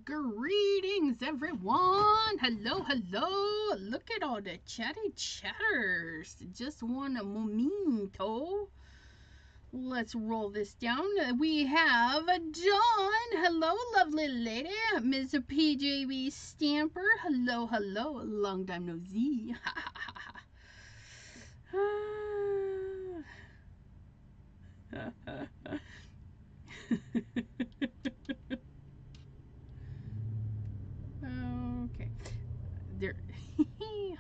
Greetings, everyone. Hello, hello. Look at all the chatty chatters. Just one momento. Let's roll this down. We have Dawn. Hello, lovely lady. Miss PJB Stamper. Hello, hello. Long time no see. Okay. There.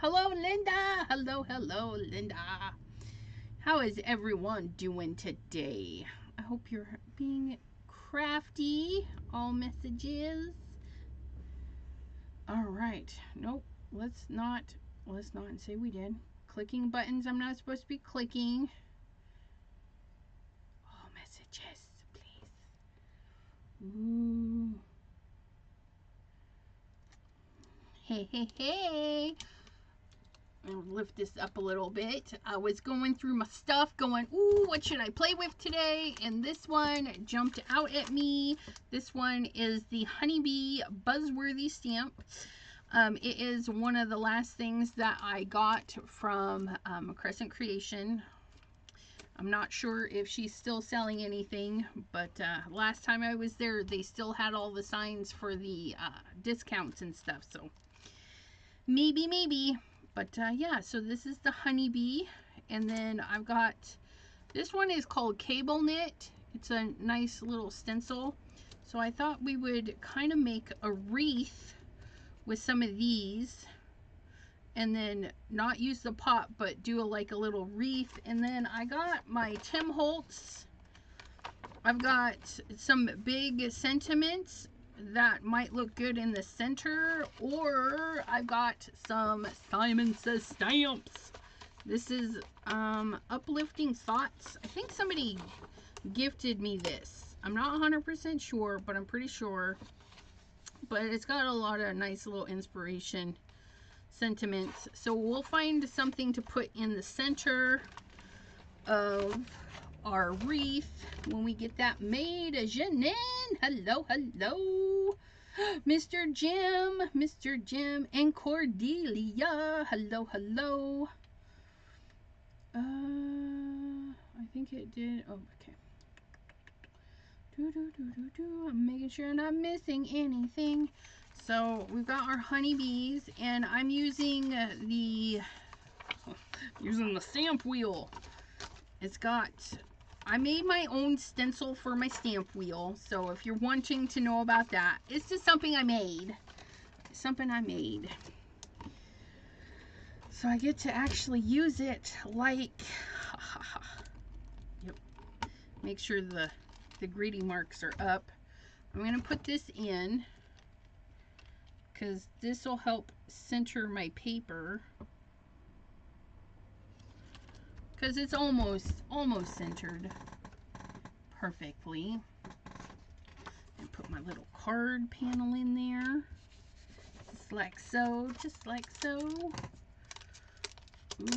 Hello, Linda. Hello, hello, Linda. How is everyone doing today? I hope you're being crafty. All messages. All right. Nope. Let's not say we did. Clicking buttons I'm not supposed to be clicking. All messages, please. Ooh. Hey, hey, hey. I'll lift this up a little bit. I was going through my stuff going, ooh, what should I play with today? And this one jumped out at me. This one is the Honeybee Buzzworthy stamp. It is one of the last things that I got from Crescent Creation. I'm not sure if she's still selling anything, but last time I was there, they still had all the signs for the discounts and stuff. So maybe. But yeah, so this is the Honeybee. And then I've got, this one is called Cable Knit. It's a nice little stencil. So I thought we would kind of make a wreath with some of these. And then not use the pot, but do like a little wreath. And then I got my Tim Holtz. I've got some big sentiments that might look good in the center, or I've got some Simon Says stamps. This is Uplifting Thoughts. I think somebody gifted me this. I'm not 100% sure, but I'm pretty sure. But it's got a lot of nice little inspiration sentiments. So we'll find something to put in the center of our wreath when we get that made. Janine, hello, hello. Mr. Jim, and Cordelia, hello, hello. I think it did. Oh, okay. I'm making sure I'm not missing anything. So we've got our honeybees, and I'm using the stamp wheel. It's got, I made my own stencil for my stamp wheel. So if you're wanting to know about that, it's just something I made. So I get to actually use it like, yep. Make sure the greeting marks are up. I'm going to put this in because this will help center my paper, because it's almost centered perfectly. And put my little card panel in there, just like so.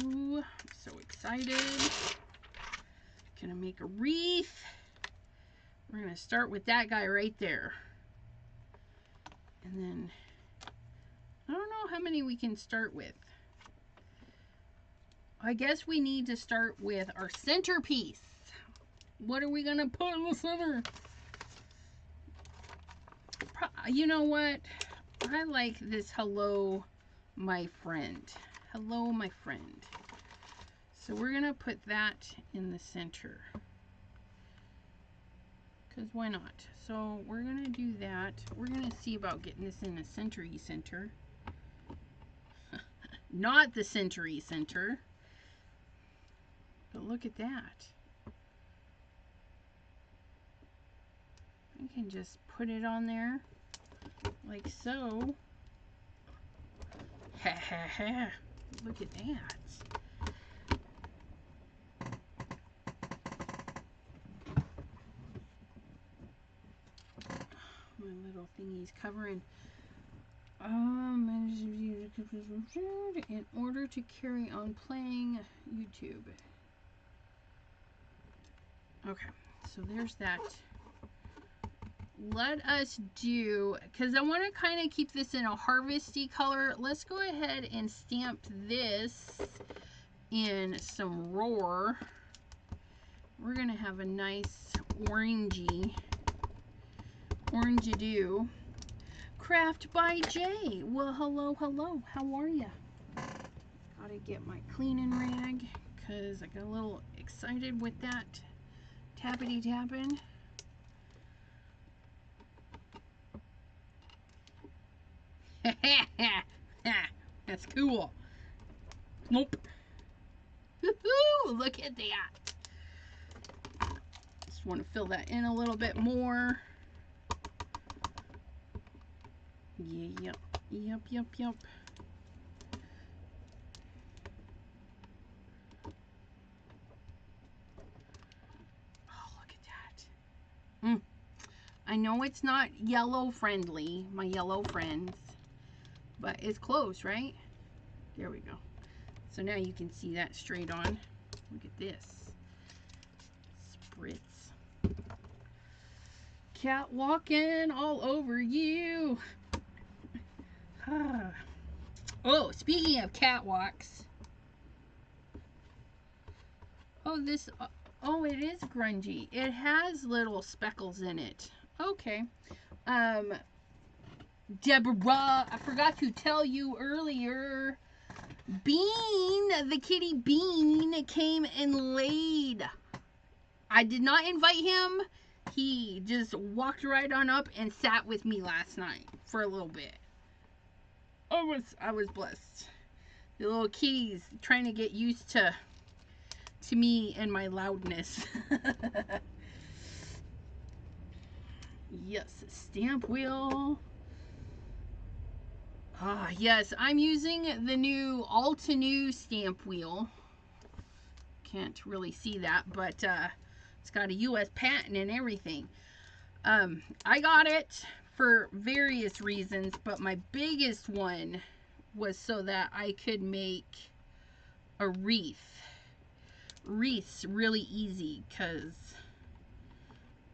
Ooh, I'm so excited. Gonna make a wreath. We're gonna start with that guy right there, and then I don't know how many we can start with. I guess we need to start with our centerpiece. What are we gonna put in the center? You know what? I like this hello, my friend. Hello, my friend. So we're gonna put that in the center. Because why not? So we're gonna do that. We're gonna see about getting this in the centery center. Not the century center. But look at that. I can just put it on there like so. Ha ha ha. Look at that. My little thingy's covering. In order to carry on playing YouTube. Okay, so there's that let us do, because I want to kind of keep this in a harvesty color, let's go ahead and stamp this in some roar. We're going to have a nice orangey do. Craft by Jay. Well, hello, hello. How are ya? Gotta get my cleaning rag because I got a little excited with that tappity tapping. That's cool. Nope. Woohoo! Look at that. Just want to fill that in a little bit more. Yeah, yep. Oh, look at that. I know it's not yellow friendly, my yellow friends, but it's close, right? There we go. So now you can see that straight on. Look at this. Spritz. Cat walking all over you. Oh, speaking of catwalks. Oh, this, oh, it is grungy. It has little speckles in it. Okay. Deborah, I forgot to tell you earlier. Bean, the kitty Bean, came and laid. I did not invite him. He just walked right on up and sat with me last night for a little bit. I was blessed. The little kitty's trying to get used to me and my loudness. Yes, stamp wheel. Ah, yes, I'm using the new Altenew stamp wheel. Can't really see that, but it's got a US patent and everything. I got it for various reasons, but my biggest one was so that I could make a wreath. Wreaths really easy because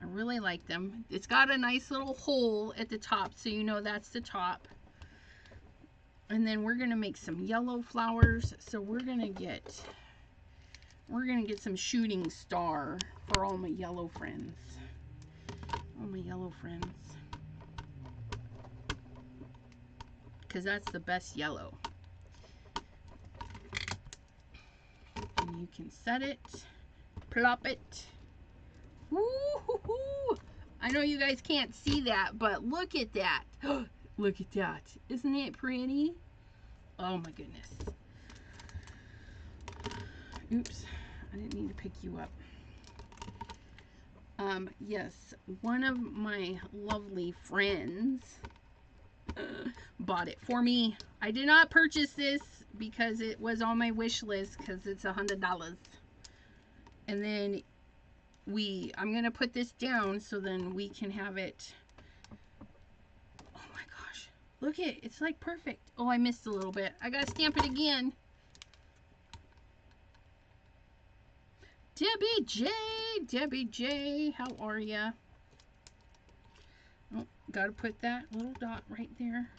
I really like them. It's got a nice little hole at the top, so you know that's the top. And then we're gonna make some yellow flowers. So we're gonna get some shooting star for all my yellow friends. All my yellow friends. Because that's the best yellow. And you can set it, plop it. Woo-hoo-hoo! I know you guys can't see that, but look at that. Look at that. Isn't it pretty? Oh my goodness. Oops. I didn't need to pick you up. Yes, one of my lovely friends bought it for me. I did not purchase this because it was on my wish list because it's $100. And then I'm gonna put this down so then we can have it. Oh my gosh, look at it, it's like perfect. Oh, I missed a little bit. I gotta stamp it again. Debbie J, how are ya? Oh, gotta put that little dot right there.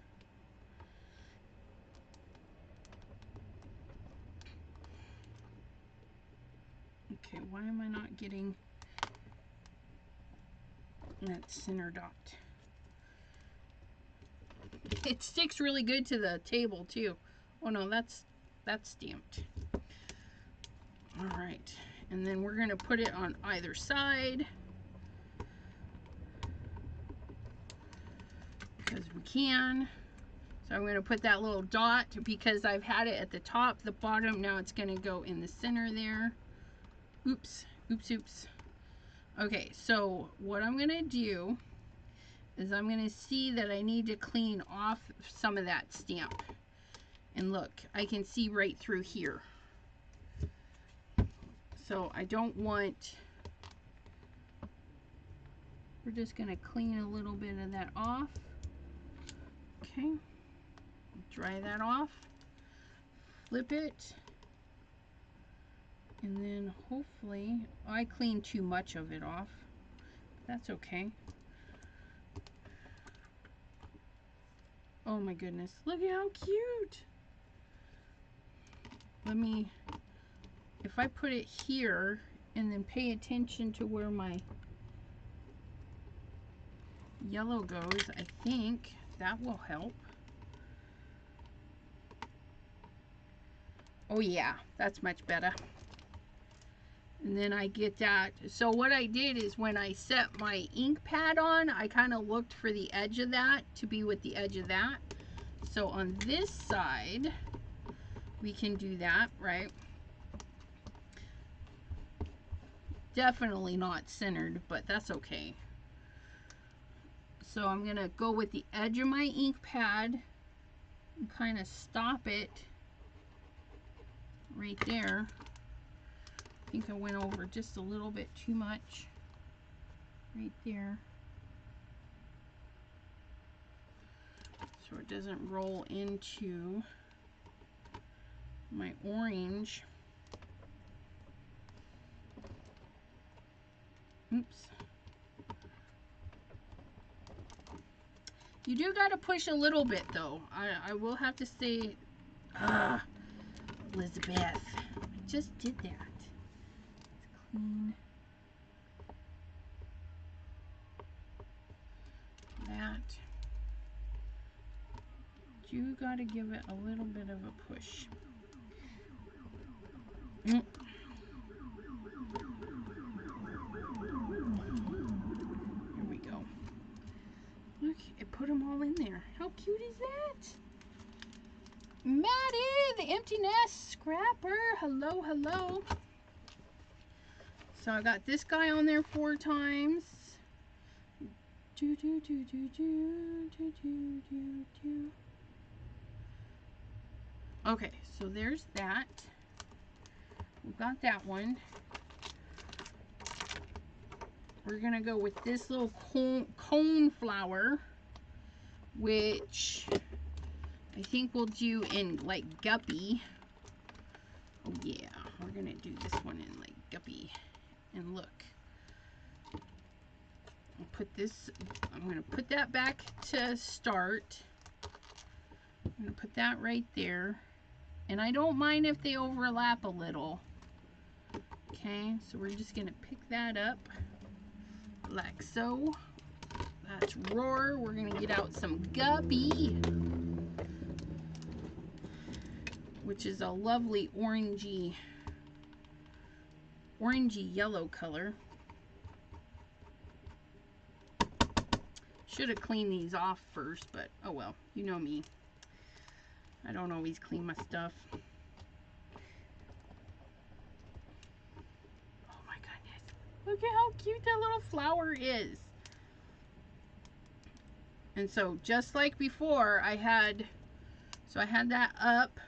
Okay, why am I not getting that center dot? It sticks really good to the table too. Oh no, that's stamped. All right, and then we're gonna put it on either side because we can. So I'm gonna put that little dot because I've had it at the top, the bottom. Now it's gonna go in the center there. Oops. Okay, so what I'm gonna do is I'm gonna see that I need to clean off some of that stamp. And look, I can see right through here. So I don't want, we're just gonna clean a little bit of that off. Okay, dry that off, flip it, and then hopefully, I cleaned too much of it off. That's okay. Oh my goodness. Look at how cute. Let me, if I put it here and then pay attention to where my yellow goes, I think that will help. Oh yeah, that's much better. And then I get that. So what I did is when I set my ink pad on, I kind of looked for the edge of that to be with the edge of that. So on this side, we can do that, right? Definitely not centered, but that's okay. So I'm gonna go with the edge of my ink pad and kind of stop it right there. I think I went over just a little bit too much right there, so it doesn't roll into my orange. Oops. You do got to push a little bit though. I will have to say, Elizabeth, I just did that. Let's clean that. You got to give it a little bit of a push. Here we go. Look, it put them all in there. How cute is that? Maddie, the empty nest scrapper. Hello, hello. So I got this guy on there 4 times. Do do do do do do do do do. Okay, so there's that. We've got that one. We're gonna go with this little cone flower, which I think we'll do in like guppy. Oh yeah, we're gonna do this one in like guppy. And look, I'll put this, I'm gonna put that back to start. I'm gonna put that right there. And I don't mind if they overlap a little. Okay, so we're just gonna pick that up like so. That's roar. We're gonna get out some guppy, which is a lovely orangey yellow color. Should have cleaned these off first, but oh well, you know me. I don't always clean my stuff. Oh my goodness. Look at how cute that little flower is. And so just like before, I had that up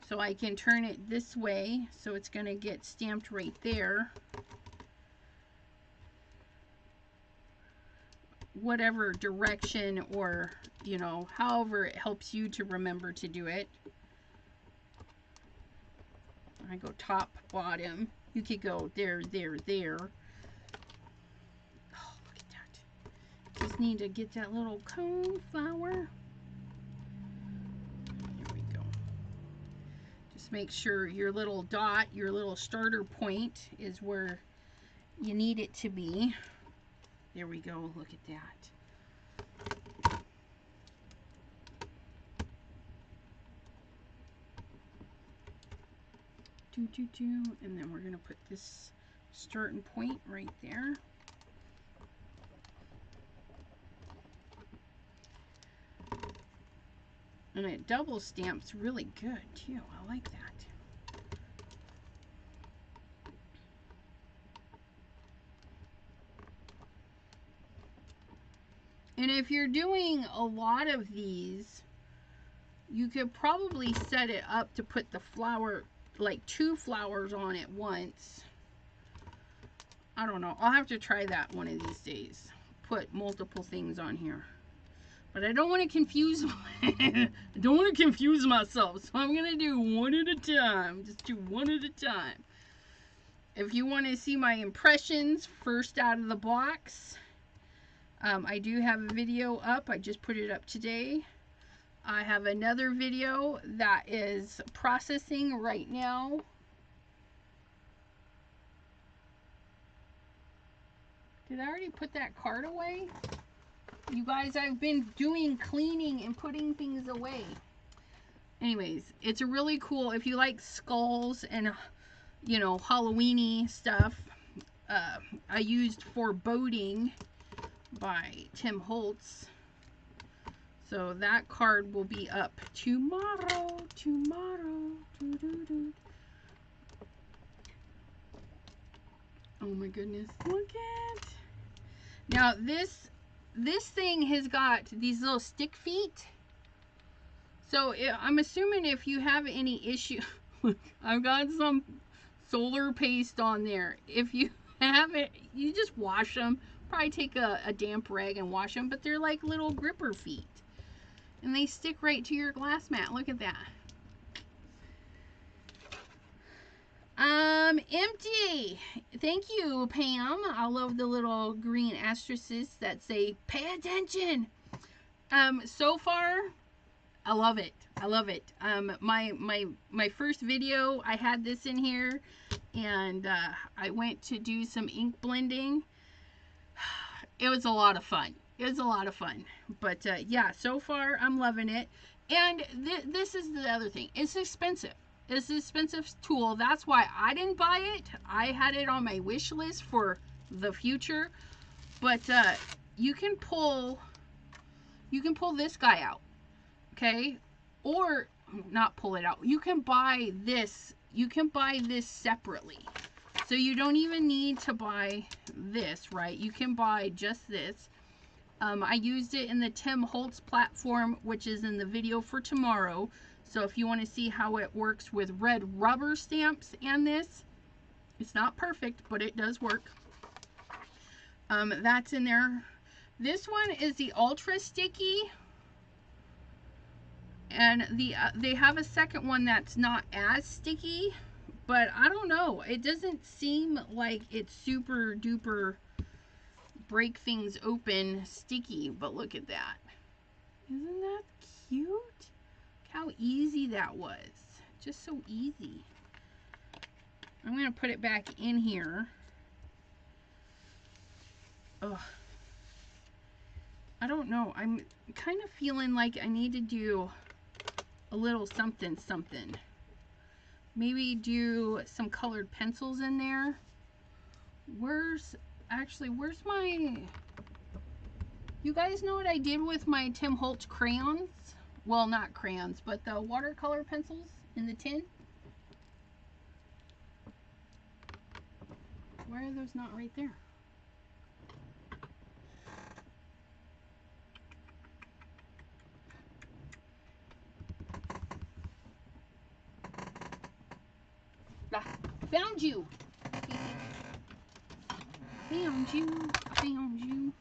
so I can turn it this way, so it's going to get stamped right there. Whatever direction, or you know, however it helps you to remember to do it. I go top, bottom. You could go there, there, there. Oh, look at that. Just need to get that little cone flower. Here we go. Just make sure your little dot, your little starter point is where you need it to be. There we go. Look at that. And then we're going to put this starting point right there. And it double stamps really good too. I like that. And if you're doing a lot of these, you could probably set it up to put the flower, like 2 flowers on at once. I don't know. I'll have to try that one of these days. Put multiple things on here. But I don't want to confuse myself. So I'm going to do one at a time. Just do one at a time. If you want to see my impressions first out of the box, I do have a video up. I just put it up today I have another video that is processing right now. Did I already put that card away? You guys, I've been doing cleaning and putting things away. Anyways, it's a really cool, if you like skulls and, you know, Halloween-y stuff. I used Foreboding by Tim Holtz. So that card will be up tomorrow. Doo-doo-doo. Oh my goodness, look at. Now this thing has got these little stick feet. So I'm assuming if you have any issue, look, I've got some solar paste on there. If you have it, you just wash them. Probably take a damp rag and wash them, but they're like little gripper feet. And they stick right to your glass mat. Look at that. Empty. Thank you, Pam. I love the little green asterisks that say, pay attention. So far, I love it. I love it. My first video, I had this in here, and I went to do some ink blending. It was a lot of fun. It was a lot of fun. But yeah, so far I'm loving it. And this is the other thing. It's expensive. It's an expensive tool. That's why I didn't buy it. I had it on my wish list for the future. But you can pull this guy out. Okay? Or not pull it out. You can buy this. You can buy this separately. So you don't even need to buy this, right? You can buy just this. I used it in the Tim Holtz platform, which is in the video for tomorrow. So if you want to see how it works with red rubber stamps and this, it's not perfect, but it does work. That's in there. This one is the Ultra Sticky. And they have a second one that's not as sticky. But I don't know. It doesn't seem like it's super duper break things open sticky. But look at that. Isn't that cute? Look how easy that was. Just so easy. I'm going to put it back in here. Ugh. I don't know. I'm kind of feeling like I need to do a little something something. Maybe do some colored pencils in there. Where's my... You guys know what I did with my Tim Holtz crayons? Well, not crayons, but the watercolor pencils in the tin. Why are those not right there? Ah, found you. Found you. Found you.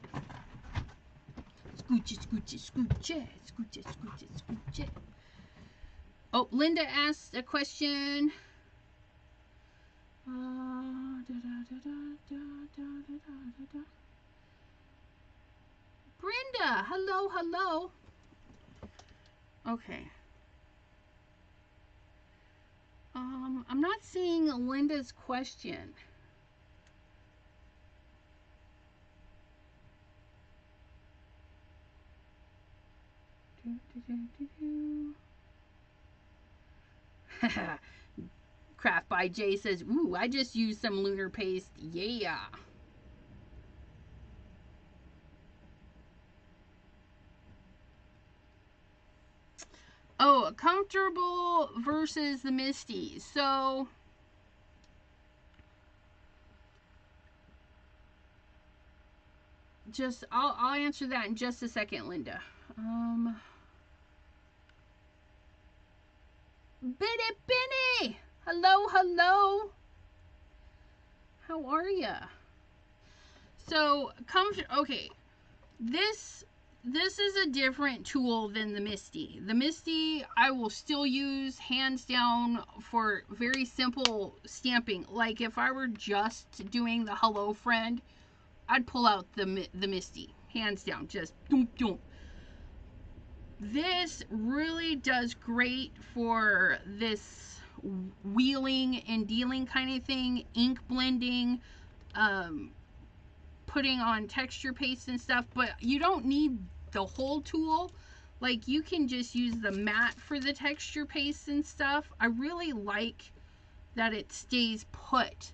Scooch it, scooch it, scooch it, scooch it, scooch it, scooch it. Oh, Linda asked a question. Brenda, hello, hello. Okay. I'm not seeing Linda's question. Craft by Jay says, ooh, I just used some lunar paste. Yeah. Oh, comfortable versus the Misty. So just I'll answer that in just a second, Linda. Benny! Hello, hello. How are ya? So, okay. This is a different tool than the Misty. The Misty I will still use hands down for very simple stamping. Like if I were just doing the Hello Friend, I'd pull out the Misty. Hands down, just doom doom. This really does great for this wheeling and dealing kind of thing, ink blending, putting on texture paste and stuff, but you don't need the whole tool. Like, you can just use the mat for the texture paste and stuff. I really like that it stays put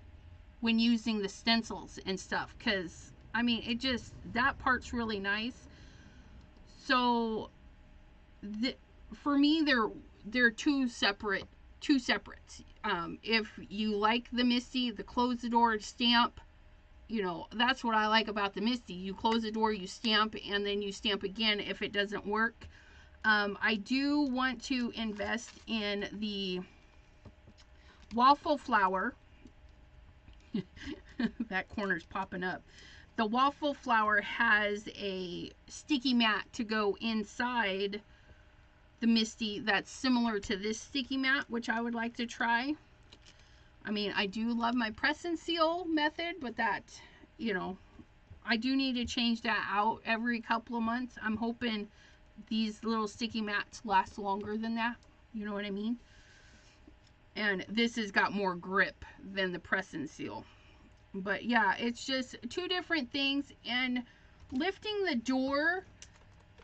when using the stencils and stuff, because I mean, it just, that part's really nice. So for me, they're two separates. If you like the Misty, the close the door stamp, you know, that's what I like about the Misty. You close the door, you stamp, and then you stamp again if it doesn't work. I do want to invest in the waffle flower. That corner's popping up. The waffle flower has a sticky mat to go inside the Misty that's similar to this sticky mat, which I would like to try. I mean, I do love my press and seal method, but that, you know, I do need to change that out every couple of months. I'm hoping these little sticky mats last longer than that. You know what I mean? And this has got more grip than the press and seal. But yeah, it's just two different things. And lifting the door,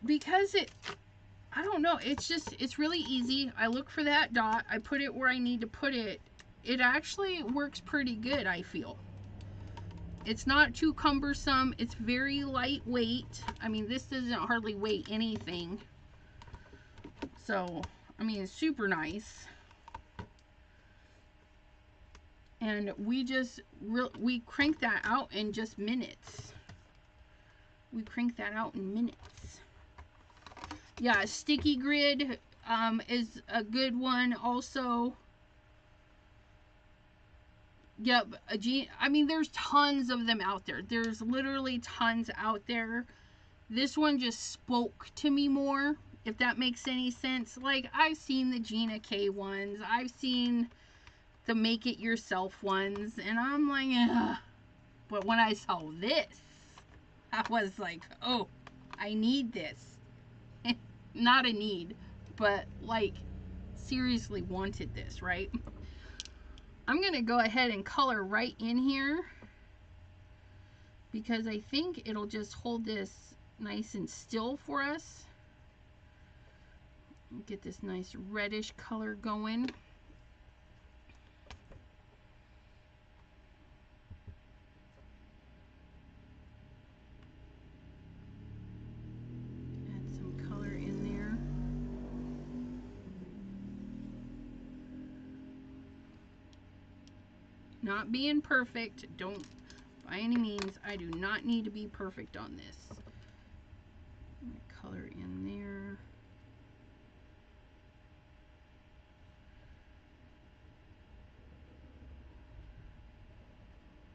because I don't know, it's really easy. I look for that dot, I put it where I need to put it. It actually works pretty good, I feel. It's not too cumbersome. It's very lightweight. I mean, this doesn't hardly weigh anything. So, I mean, it's super nice. And we crank that out in just minutes. We crank that out in minutes. Yeah, sticky grid is a good one also. Yep, I mean, there's tons of them out there. There's literally tons out there. This one just spoke to me more, if that makes any sense. Like, I've seen the Gina K ones. I've seen the make it yourself ones. And I'm like, ugh. But when I saw this, I was like, oh, I need this. Not a need, but like, seriously wanted this, right? I'm going to go ahead and color right in here, because I think it'll just hold this nice and still for us. Get this nice reddish color going. Add some color in there. Not being perfect, don't, by any means, I do not need to be perfect on this. Color in there.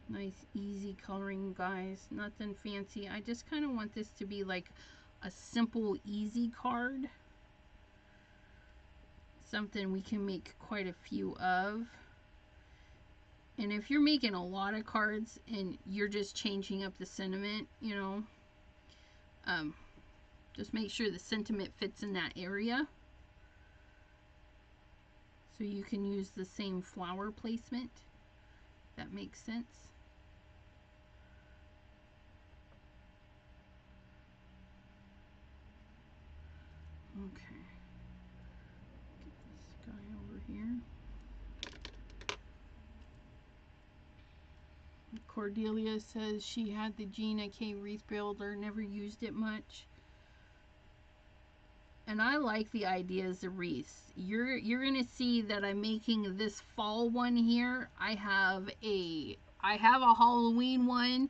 Nice easy coloring, guys, nothing fancy. I just kind of want this to be like a simple easy card, something we can make quite a few of. And if you're making a lot of cards and you're just changing up the sentiment, you know, just make sure the sentiment fits in that area, so you can use the same flower placement. That makes sense. Okay. Get this guy over here. Cordelia says she had the Gina K wreath builder, never used it much. And I like the ideas of wreaths. You're gonna see that I'm making this fall one here. I have a Halloween one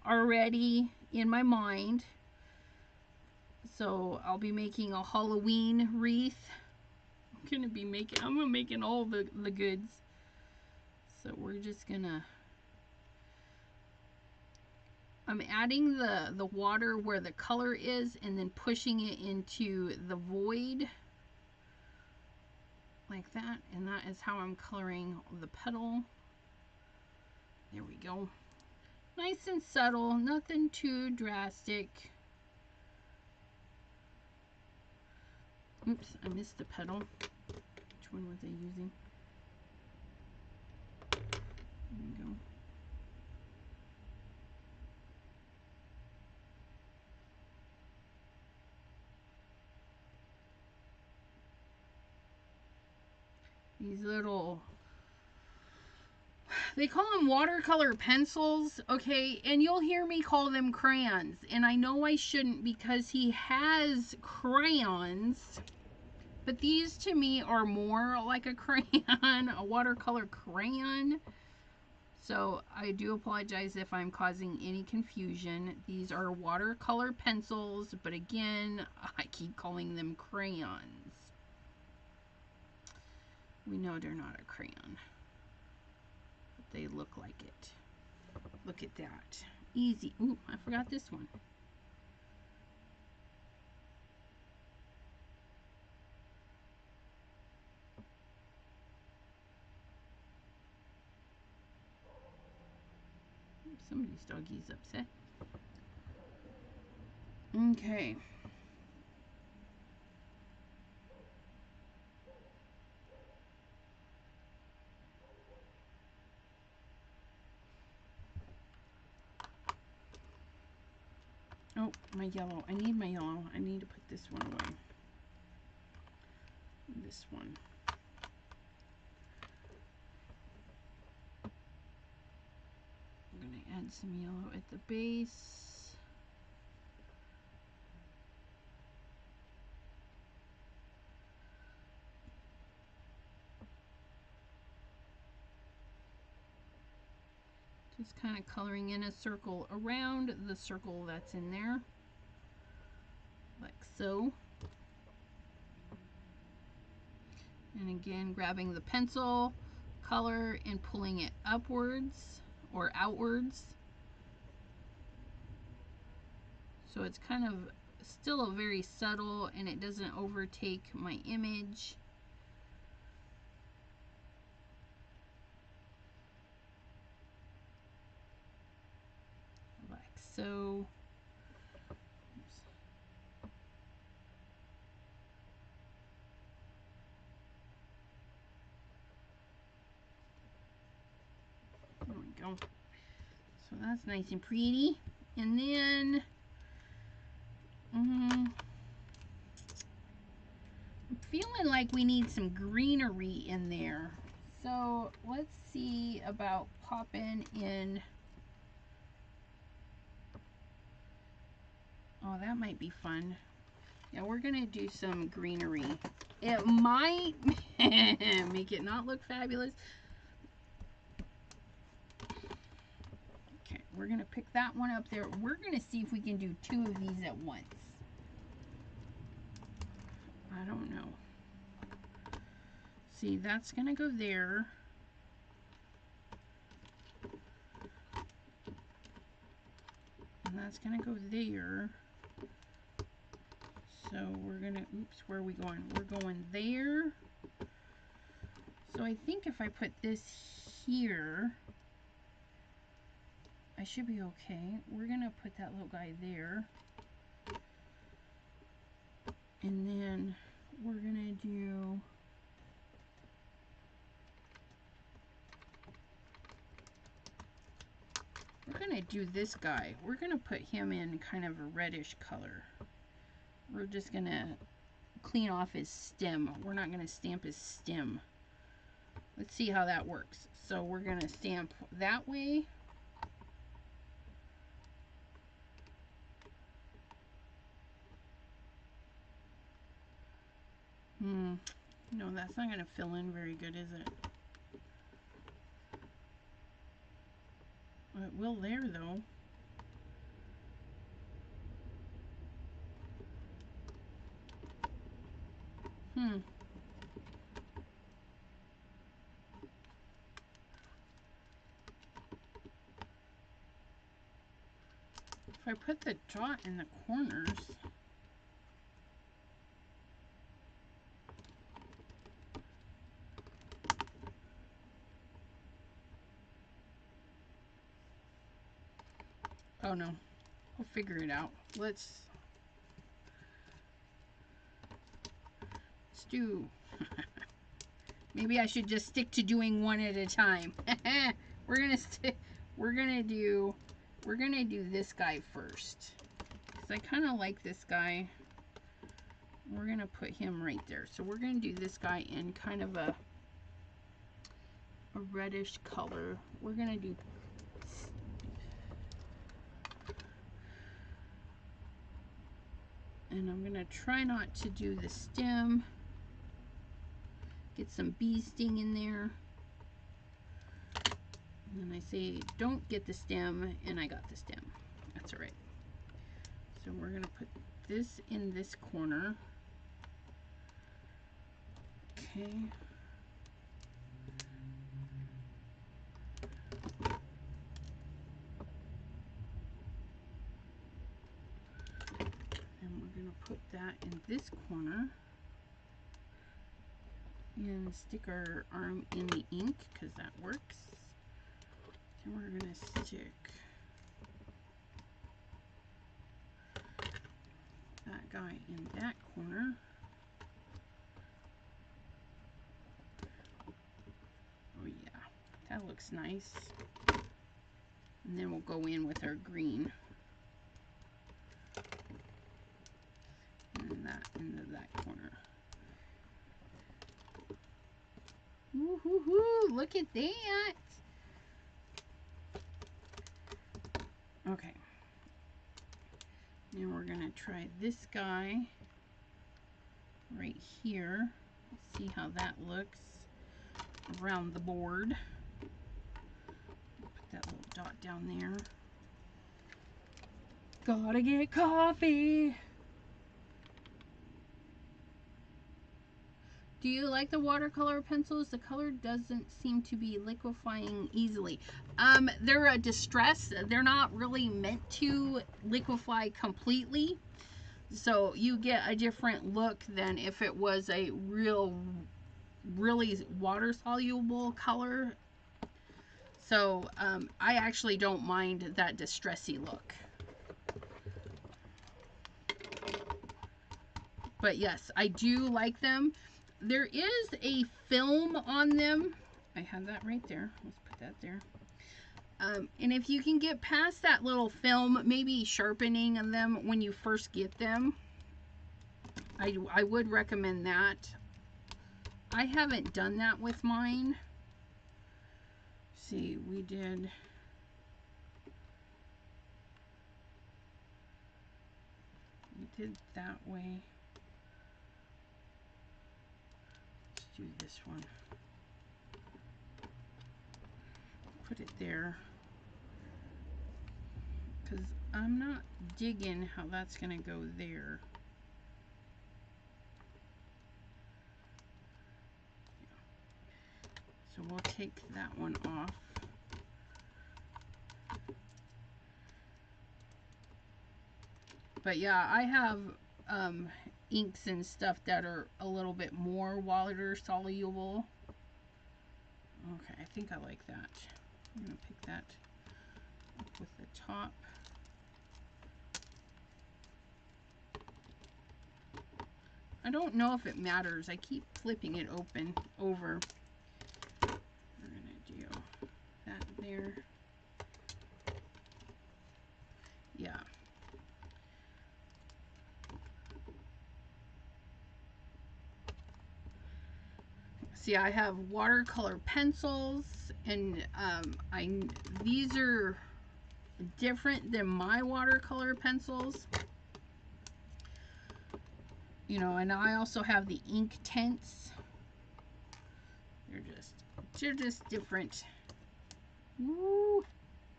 already in my mind. So I'll be making a Halloween wreath. I'm gonna making all the goods. So we're just gonna, I'm adding the water where the color is and then pushing it into the void like that, and that is how I'm coloring the petal. There we go. Nice and subtle, nothing too drastic. Oops, I missed the petal. Which one was I using? There we go. These little, they call them watercolor pencils, okay, and you'll hear me call them crayons, and I know I shouldn't because he has crayons, but these to me are more like a crayon, a watercolor crayon. So I do apologize if I'm causing any confusion. These are watercolor pencils, but again, I keep calling them crayons. We know they're not a crayon, but they look like it. Look at that. Easy. Ooh, I forgot this one. Somebody's doggy's upset. Okay. Oh, my yellow. I need my yellow. I need to put this one away. This one. I'm going to add some yellow at the base. Just kind of coloring in a circle around the circle that's in there, like so. And again, grabbing the pencil color and pulling it upwards or outwards. So it's kind of still a very subtle and it doesn't overtake my image. Like so. Oops. There we go. So that's nice and pretty. And then I'm feeling like we need some greenery in there. So let's see about popping in. Oh, that might be fun. Yeah, we're gonna do some greenery. It might make it not look fabulous. Okay, we're gonna pick that one up there. We're gonna see if we can do 2 of these at once. I don't know. See, that's gonna go there. And that's gonna go there. So we're gonna, oops, where are we going? We're going there. So I think if I put this here, I should be okay. We're gonna put that little guy there. And then we're gonna do, this guy. We're gonna put him in kind of a reddish color. We're just gonna clean off his stem. We're not gonna stamp his stem. Let's see how that works. So we're gonna stamp that way. No, that's not gonna fill in very good, is it? It will there though. If I put the dot in the corners. Oh no, we'll figure it out. Let's, do. Maybe I should just stick to doing one at a time. We're gonna do this guy first. Because I kind of like this guy. We're gonna put him right there. So we're gonna do this guy in kind of a reddish color. We're gonna do and I'm gonna try not to do the stem. Get some bee sting in there. And then I say don't get the stem, and I got the stem. That's all right. So we're gonna put this in this corner. Okay. And we're gonna put that in this corner. And stick our arm in the ink because that works. Then we're going to stick that guy in that corner. Oh yeah, that looks nice. And then we'll go in with our green. And that into that corner. Woo-hoo-hoo, look at that. Okay. Now we're gonna try this guy right here. See how that looks around the board. Put that little dot down there. Gotta get coffee. Do you like the watercolor pencils? The color doesn't seem to be liquefying easily. They're a distress. They're not really meant to liquefy completely. So you get a different look than if it was a really water soluble color. So I actually don't mind that distressy look. But yes, I do like them. There is a film on them. I have that right there. Let's put that there. And if you can get past that little film, maybe sharpening of them when you first get them, I would recommend that. I haven't done that with mine. See, we did that way. Do this one. Put it there because I'm not digging how that's going to go there. So we'll take that one off. But yeah, I have inks and stuff that are a little bit more water soluble. Okay, I think I like that. I'm going to pick that up with the top. I don't know if it matters. I keep flipping it over. We're going to do that there. Yeah. See, I have watercolor pencils, and these are different than my watercolor pencils. You know, and I also have the ink tints. They're just different. Ooh,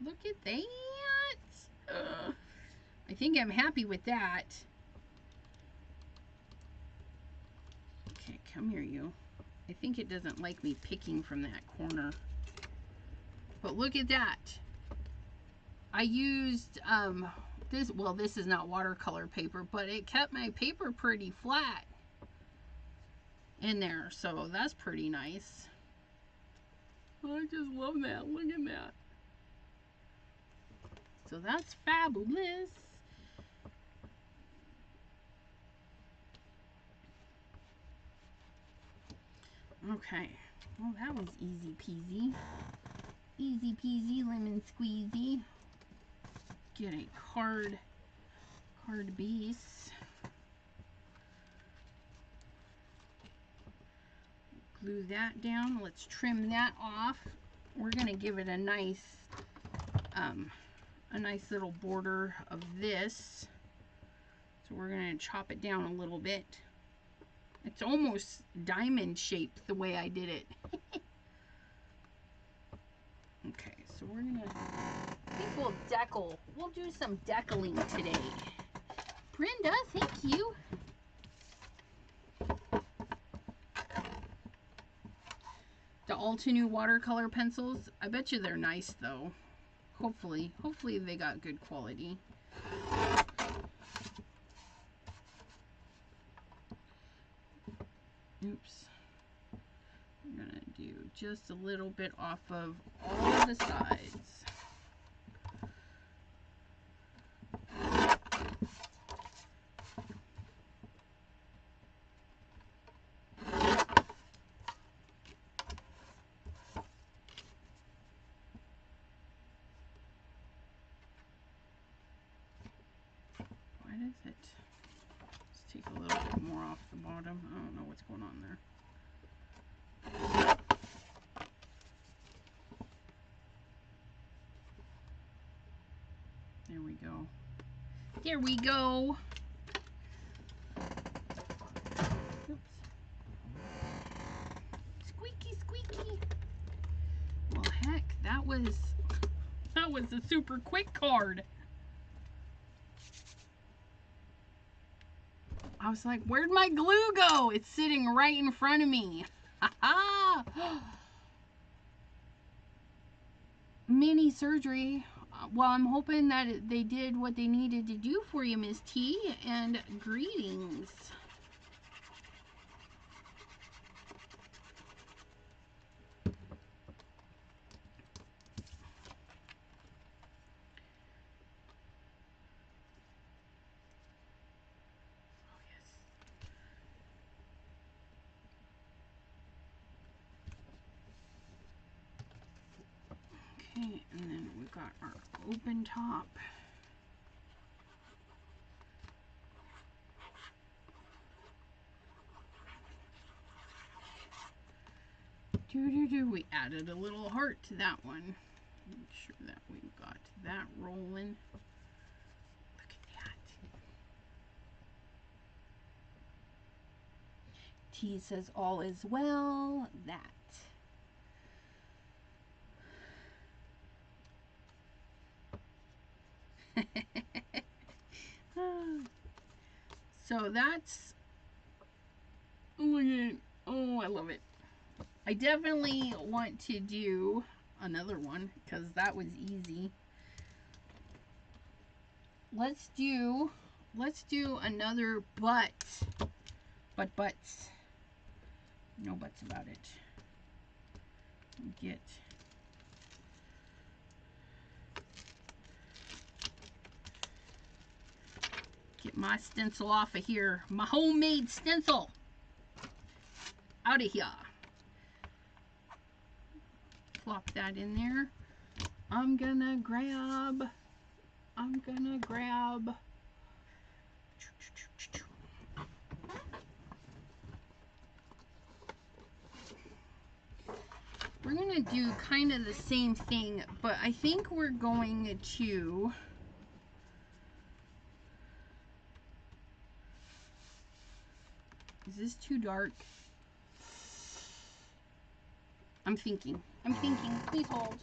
look at that. I think I'm happy with that. Okay, come here, you. I think it doesn't like me picking from that corner. But look at that. I used this, well, this is not watercolor paper, but it kept my paper pretty flat in there, so that's pretty nice. I just love that. Look at that. So that's fabulous. Okay, well that was easy peasy. Easy peasy lemon squeezy. Get a card base. Glue that down. Let's trim that off. We're gonna give it a nice little border of this. So we're gonna chop it down a little bit. It's almost diamond shaped the way I did it. Okay, so we're gonna, I think we'll do some decaling today. Brenda, thank you. The Altenew watercolor pencils, I bet you they're nice though. Hopefully they got good quality. Oops. I'm gonna do just a little bit off of all of the sides. Why does it? Let's take a little bit more off the bottom. I don't know what's going on there. There we go. There we go. Oops. Squeaky, squeaky. Well, heck, that was a super quick card. I was like, where'd my glue go? It's sitting right in front of me. Ha-ha! Mini surgery. Well, I'm hoping that they did what they needed to do for you, Miss T, and greetings. Okay, and then we've got our open top. We added a little heart to that one. Make sure that we've got that rolling. Look at that. T says all is well. That. So that's, look at it. Oh, I love it. I definitely want to do another one because that was easy. Let's do another butts. No buts about it. Get my stencil off of here. My homemade stencil. Out of here. Plop that in there. I'm gonna grab. We're gonna do kind of the same thing, but I think we're going to. Is this too dark? I'm thinking. Please hold.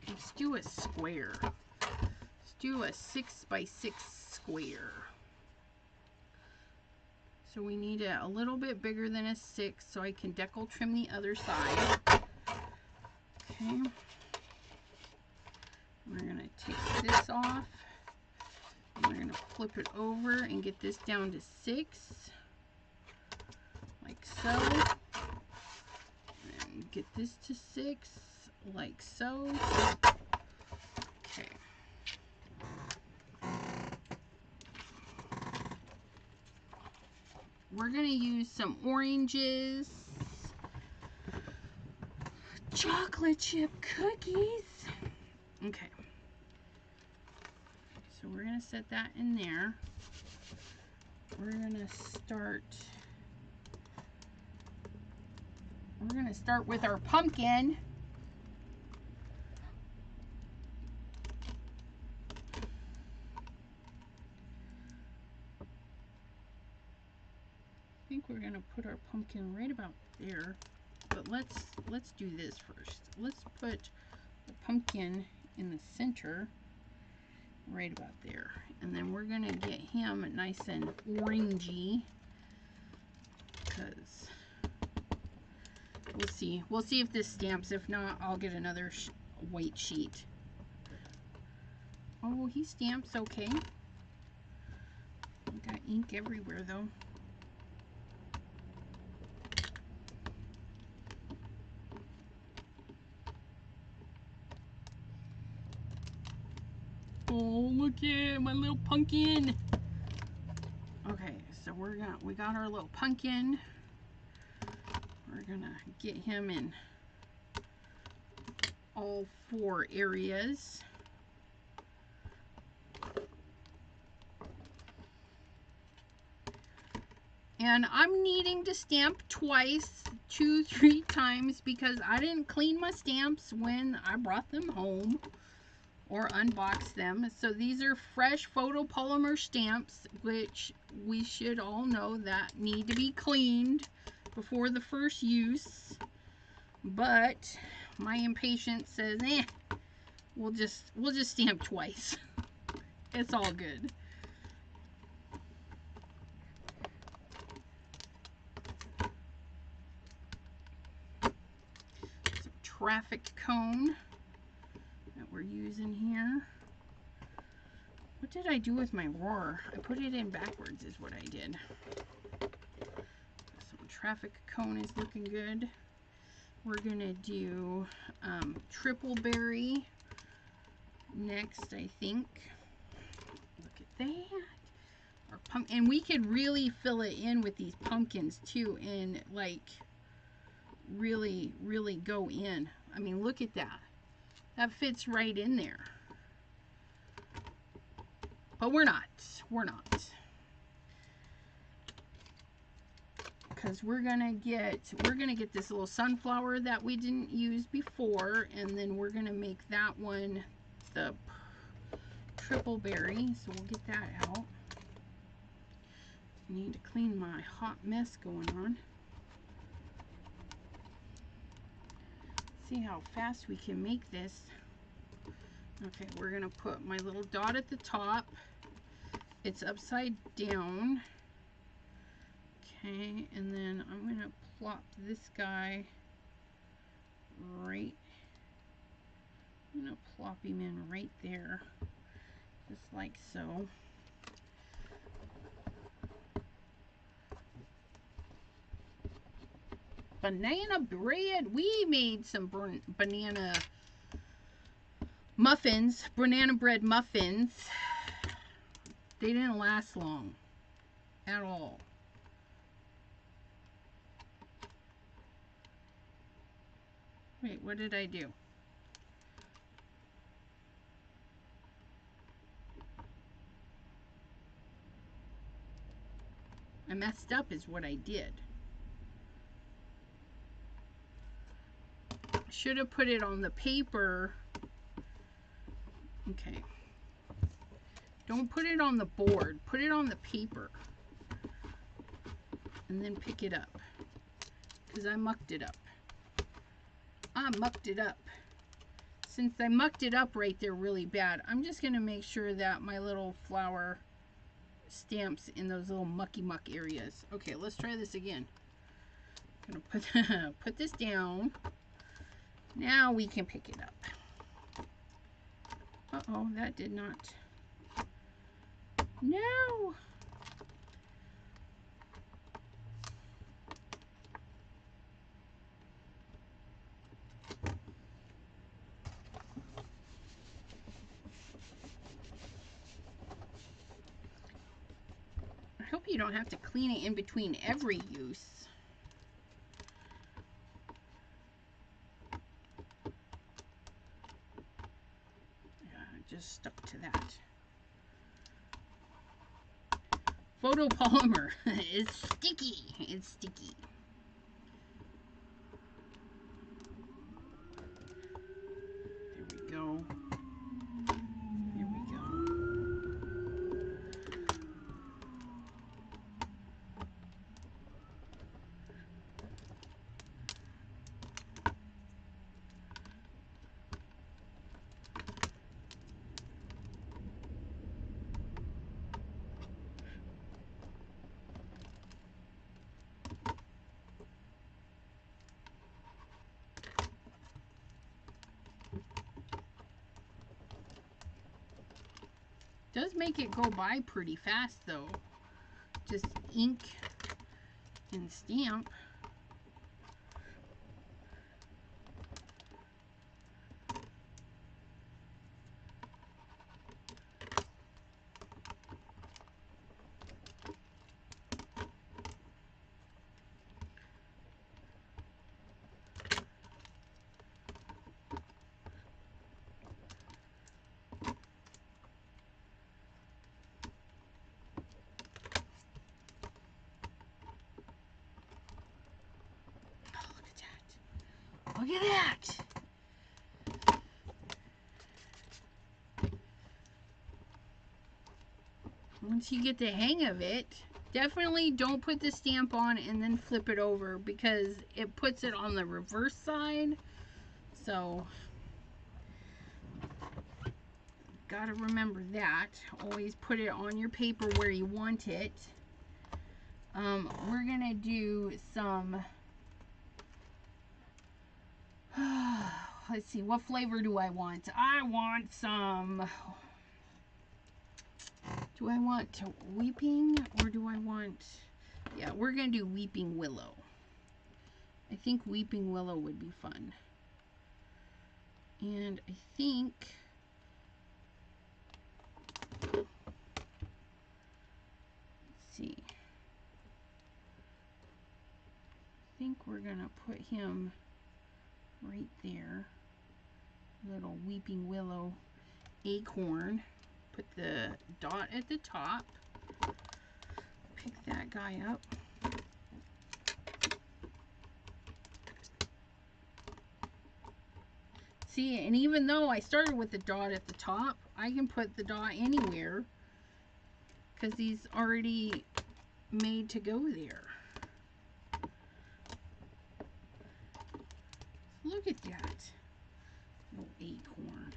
Let's do a square. Let's do a 6x6 square. So we need it a little bit bigger than a 6 so I can decal trim the other side. Okay. We're going to take this off. And we're going to flip it over and get this down to 6. Like so. And get this to 6. Like so. Okay. we're going to use some oranges. Chocolate chip cookies. Okay. So we're going to set that in there. We're going to start with our pumpkin. I think we're going to put our pumpkin right about there. But let's do this first. Let's put the pumpkin in the center right about there. And then we're going to get him nice and orangey, because we'll see if this stamps. If not, I'll get another white sheet. Oh, he stamps okay. Got ink everywhere though. Oh, look at my little pumpkin. Okay, so we got our little pumpkin. We're gonna get him in all 4 areas. And I'm needing to stamp twice, 2-3 times, because I didn't clean my stamps when I brought them home or unboxed them. So these are fresh photopolymer stamps, which we should all know that need to be cleaned before the first use. But my impatience says, we'll just stamp twice. It's all good. Some traffic cone that we're using here. What did I do with my roar? I put it in backwards is what I did. Some traffic cone is looking good. We're gonna do triple berry next, I think. Look at that. Our and we could really fill it in with these pumpkins too, and like really go in. I mean, look at that. That fits right in there. But we're not. Because we're gonna get this little sunflower that we didn't use before, and then we're gonna make that one the triple berry. So we'll get that out. I need to clean my hot mess going on. See how fast we can make this. Okay, we're gonna put my little dot at the top. It's upside down. Okay, and then I'm gonna plop this guy right. I'm gonna plop him in right there, just like so. Banana bread. We made some banana muffins, banana bread muffins. They didn't last long at all. Wait, what did I do? I messed up is what I did. Should have put it on the paper. Okay. Don't put it on the board. Put it on the paper. And then pick it up. Because I mucked it up. Since I mucked it up right there really bad, I'm just going to make sure that my little flower stamps in those little mucky muck areas. Okay, let's try this again. I'm going to put this down. Now we can pick it up. Uh-oh, that did not. No! you don't have to clean it in between every use. Just stuck to that. Photopolymer is sticky. It's sticky. There we go. There we go. Does make it go by pretty fast though. Just ink and stamp. Look at that! Once you get the hang of it, definitely don't put the stamp on and then flip it over because it puts it on the reverse side. So, gotta remember that. Always put it on your paper where you want it. We're gonna do some... Let's see, what flavor do I want? I want some... Do I want Weeping or do I want... Yeah, we're going to do Weeping Willow. I think Weeping Willow would be fun. And I think... Let's see. I think we're going to put him right there. Little Weeping Willow acorn. Put the dot at the top. Pick that guy up. See, and even though I started with the dot at the top, I can put the dot anywhere because he's already made to go there. Look at that. Little acorn.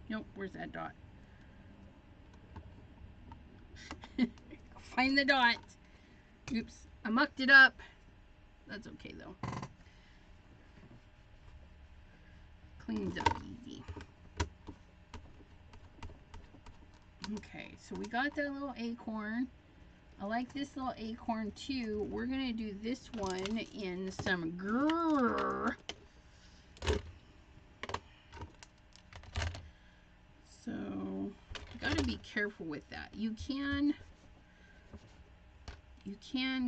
Nope, where's that dot? Find the dot. Oops, I mucked it up. That's okay though. Cleans up easy. Okay, so we got that little acorn. I like this little acorn too. We're gonna do this one in some grrr. So, you gotta be careful with that. You can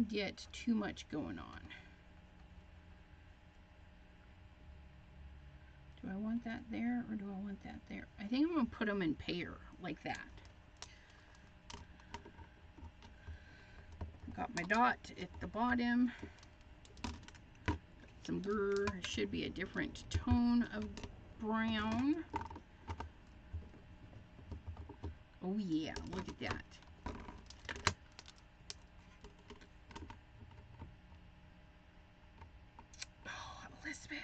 get too much going on. Do I want that there or do I want that there? I think I'm gonna put them in pair like that. Got my dot at the bottom. Got some grrr. It should be a different tone of brown. Oh yeah, look at that. Oh, Elizabeth.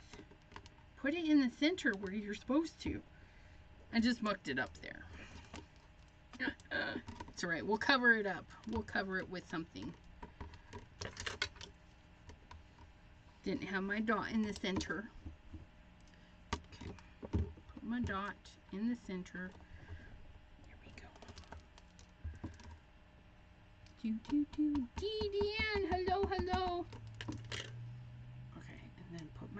Put it in the center where you're supposed to. I just mucked it up there. It's alright, we'll cover it up. We'll cover it with something. Didn't have my dot in the center. Okay. Put my dot in the center. There we go. Deanne, hello, hello.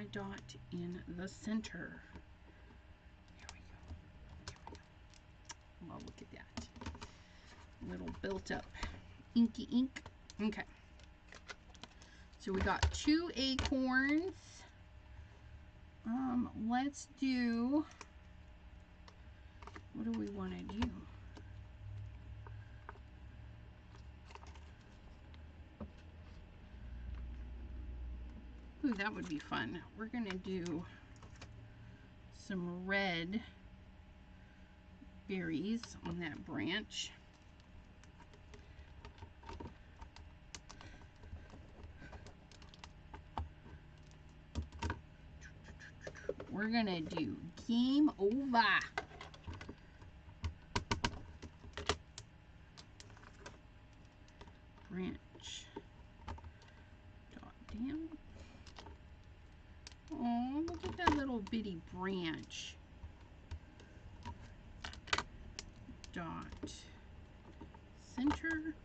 my dot in the center. There we go. There we go. Well, look at that. A little built up inky ink. Okay. So we got 2 acorns. Let's do, what do we want to do? Ooh, that would be fun. We're going to do some red berries on that branch. We're going to do Game Over. Branch. Dot down. Oh, look at that little bitty branch. Dot center.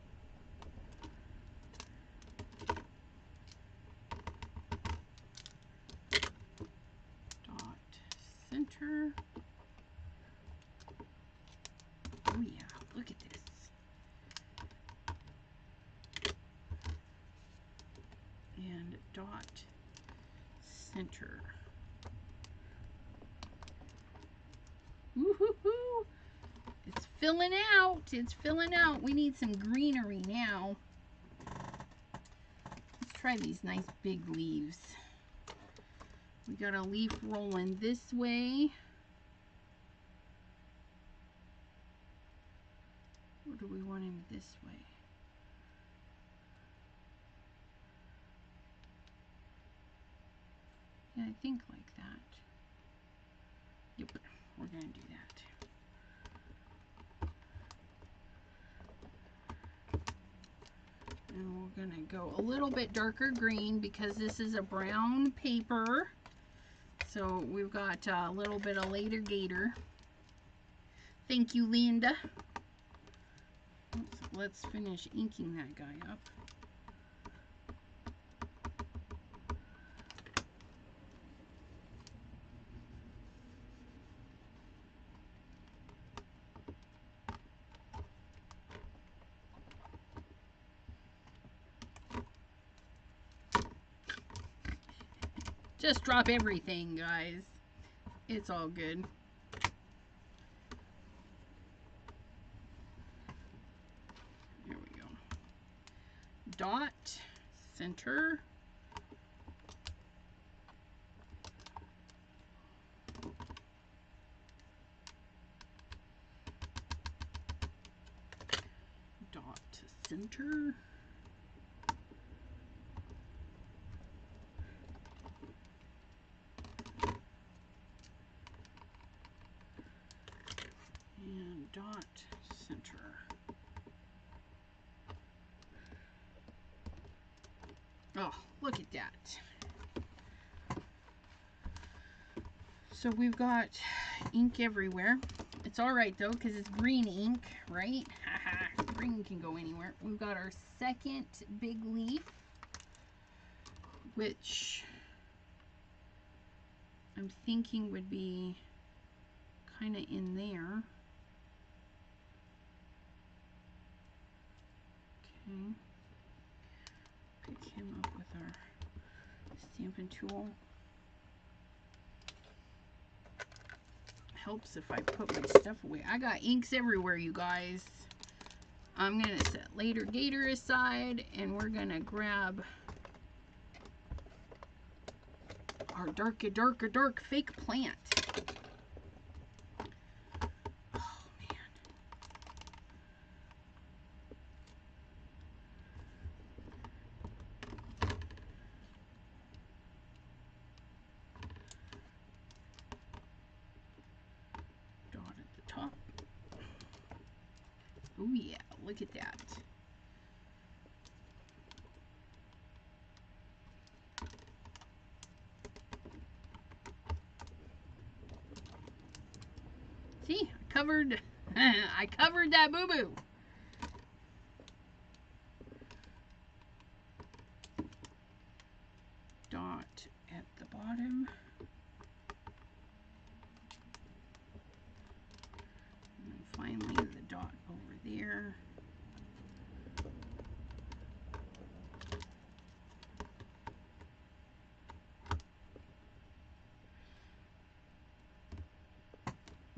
Dot center. Oh yeah, look at this. And dot center. Woo-hoo-hoo! It's filling out. It's filling out. We need some greenery now. Let's try these nice big leaves. We got a leaf rolling this way. Or do we want him this way? Yeah, I think like that. Yep, we're gonna do that. And we're gonna go a little bit darker green because this is a brown paper. So we've got a little bit of later gator. Thank you, Linda. Let's finish inking that guy up. Just drop everything, guys. It's all good. There we go. Dot, center. Dot, center. And dot, center. Oh, look at that. So we've got ink everywhere. It's all right though, because it's green ink, right? Haha, green can go anywhere. We've got our second big leaf, which I'm thinking would be kind of in there. Okay. Pick him up with our stamping tool. Helps if I put my stuff away. I got inks everywhere, you guys. I'm gonna set later gator aside, and we're gonna grab our dark fake plant. Oh man. Dot at the top. Oh yeah, look at that. See, I covered that boo-boo. Dot at the bottom. And then finally the dot over there.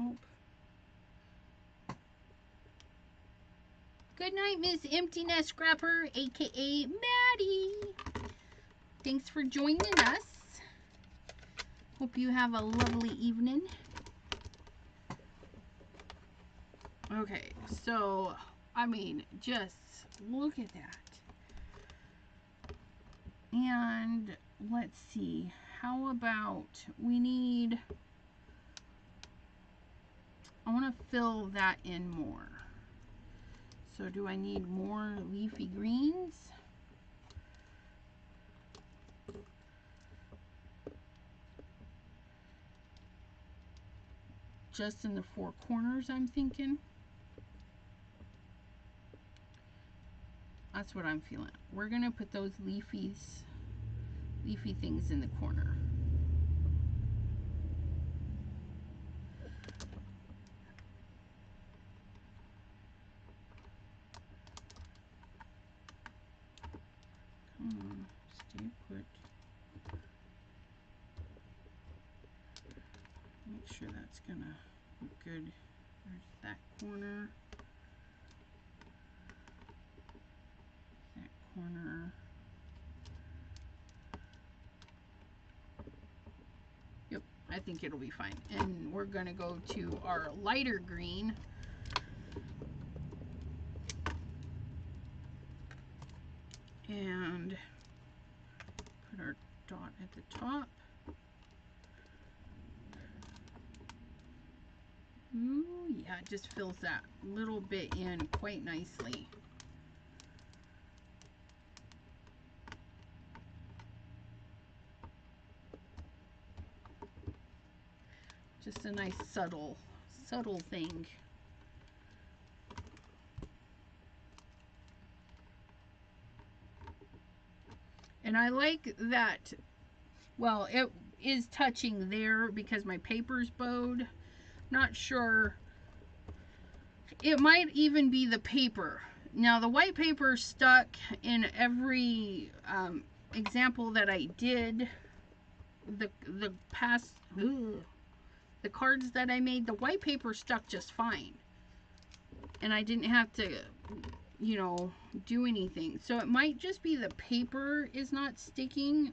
Oh. Good night, Miss Empty Nest Scrapper, aka Maddie. Thanks for joining us. Hope you have a lovely evening. Okay, so, I mean, just look at that. And let's see, how about we need, I want to fill that in more. So do I need more leafy greens? Just in the four corners, I'm thinking. That's what I'm feeling. We're gonna put those leafy things in the corner. Come on, stay put. Make sure that's gonna look good. There's that corner. That corner. Yep, I think it'll be fine. And we're gonna go to our lighter green. And put our dot at the top. Ooh, yeah, it just fills that little bit in quite nicely. Just a nice subtle thing. And I like that, well, it is touching there because my paper's bowed. Not sure. It might even be the paper. Now the white paper stuck in every example that I did. The past, the cards that I made, the white paper stuck just fine. And I didn't have to, you know, do anything. So it might just be the paper is not sticking.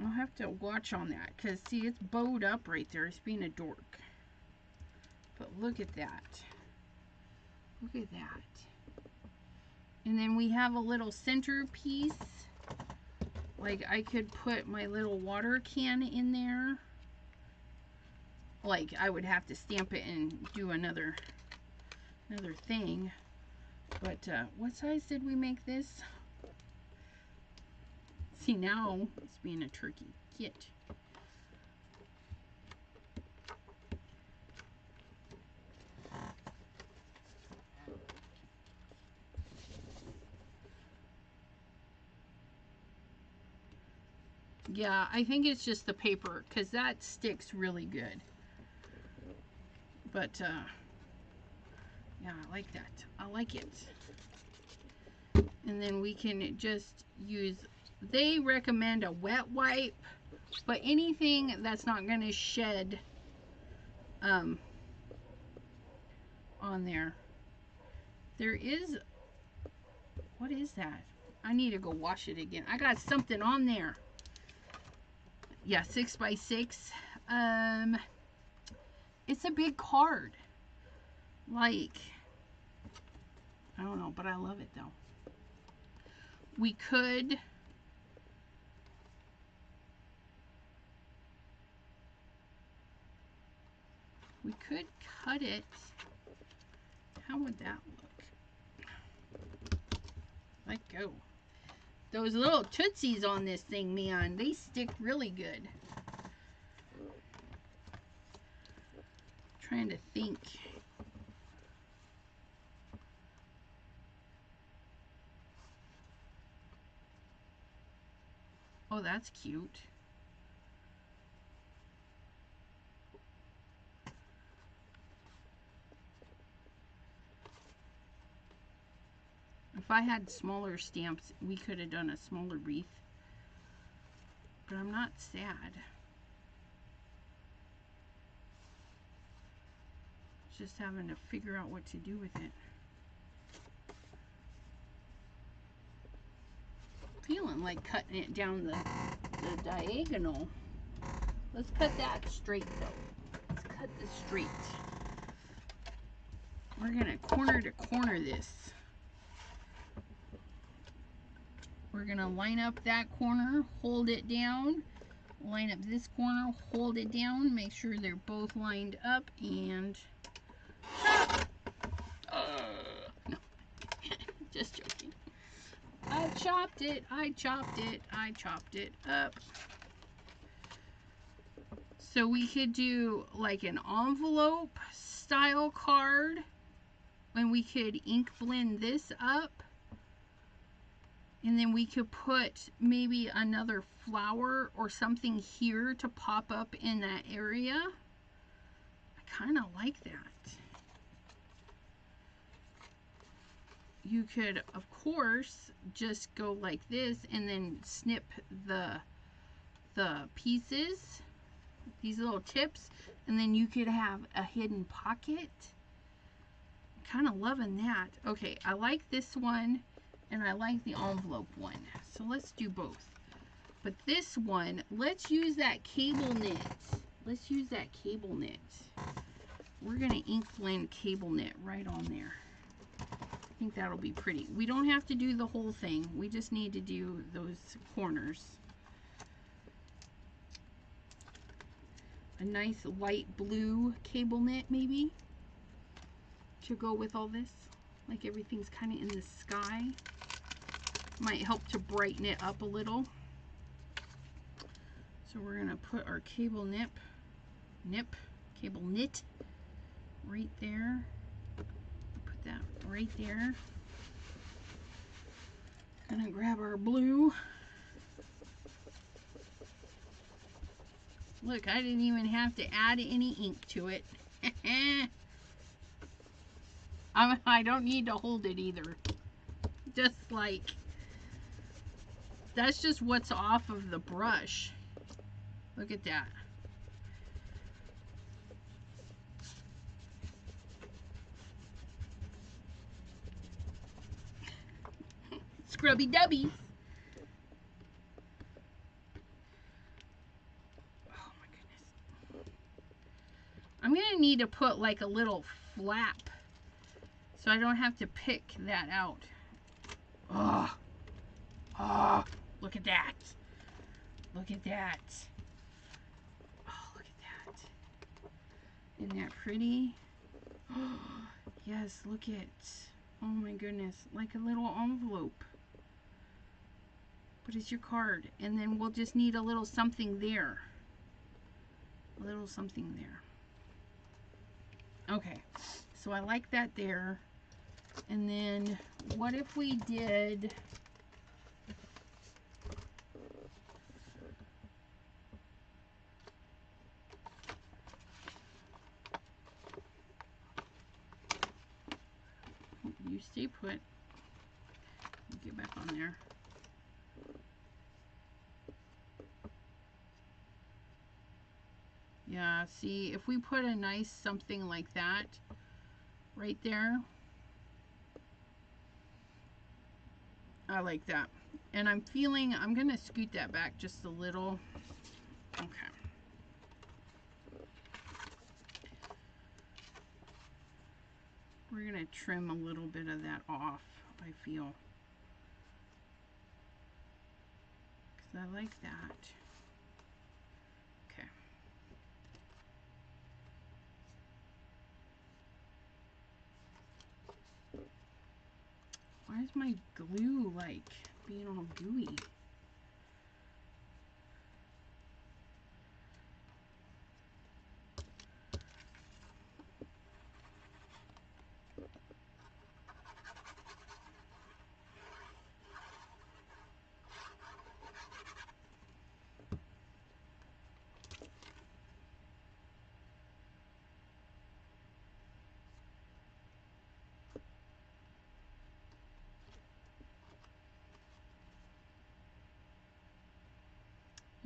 I'll have to watch on that because see, it's bowed up right there. It's being a dork. But look at that. Look at that. And then we have a little centerpiece. Like I could put my little water can in there. Like I would have to stamp it and do another thing. But what size did we make this? See, now it's being a turkey kit. Yeah, I think it's just the paper because that sticks really good. But yeah, I like that. I like it. And then we can just use, they recommend a wet wipe, but anything that's not going to shed on there. There is, what is that? I need to go wash it again. I got something on there. Yeah, 6x6. It's a big card. Like, I don't know, but I love it though. We could cut it. How would that look? Let go. Those little tootsies on this thing, man, they stick really good. Trying to think. Oh, that's cute. If I had smaller stamps, we could have done a smaller wreath. But I'm not sad. Just having to figure out what to do with it. Feeling like cutting it down the diagonal. Let's cut that straight though. Let's cut this straight. We're gonna corner to corner this. We're gonna line up that corner, hold it down, line up this corner, hold it down, make sure they're both lined up, and chop. No, just joking. I chopped it, I chopped it, I chopped it up. So we could do like an envelope style card, and we could ink blend this up. And then we could put maybe another flower or something here to pop up in that area. I kind of like that. You could, of course, just go like this and then snip the pieces, these little tips, and then you could have a hidden pocket. I'm kind of loving that. Okay, I like this one. And I like the envelope one. So let's do both. But this one, let's use that cable knit. Let's use that cable knit. We're going to ink blend cable knit right on there. I think that'll be pretty. We don't have to do the whole thing. We just need to do those corners. A nice light blue cable knit maybe to go with all this. Like everything's kind of in the sky. Might help to brighten it up a little. So we're going to put our cable knit right there. Put that right there. Gonna grab our blue. Look, I didn't even have to add any ink to it. I don't need to hold it either. Just like, that's just what's off of the brush. Look at that. Scrubby dubbies. Oh my goodness. I'm gonna need to put like a little flap so I don't have to pick that out. Oh, oh, look at that. Look at that. Oh, look at that. Isn't that pretty? Oh, yes, look at, oh my goodness, like a little envelope. But it's your card. And then we'll just need a little something there. A little something there. Okay, so I like that there. And then what if we did you stay put. Get back on there. Yeah, see, if we put a nice something like that right there, I like that. And I'm feeling, I'm going to scoot that back just a little. Okay. We're going to trim a little bit of that off, I feel. Because I like that. Okay. Why is my glue like being all gooey?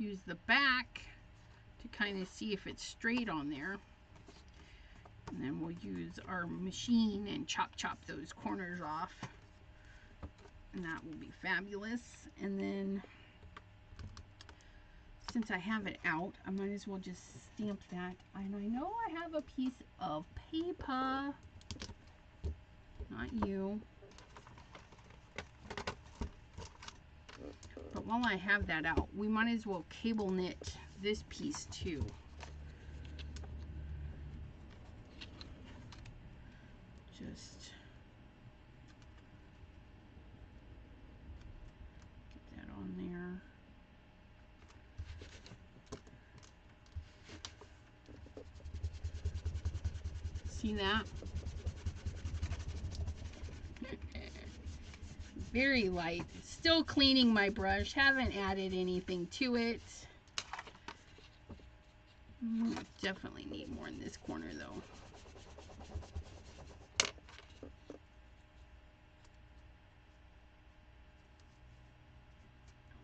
use the back to kind of see if it's straight on there. And then we'll use our machine and chop those corners off. And that will be fabulous. And then, since I have it out, I might as well just stamp that. And I know I have a piece of paper. Not you. But while I have that out, we might as well cable knit this piece too. Just get that on there. See that? Very light. Still cleaning my brush. Haven't added anything to it. Definitely need more in this corner though.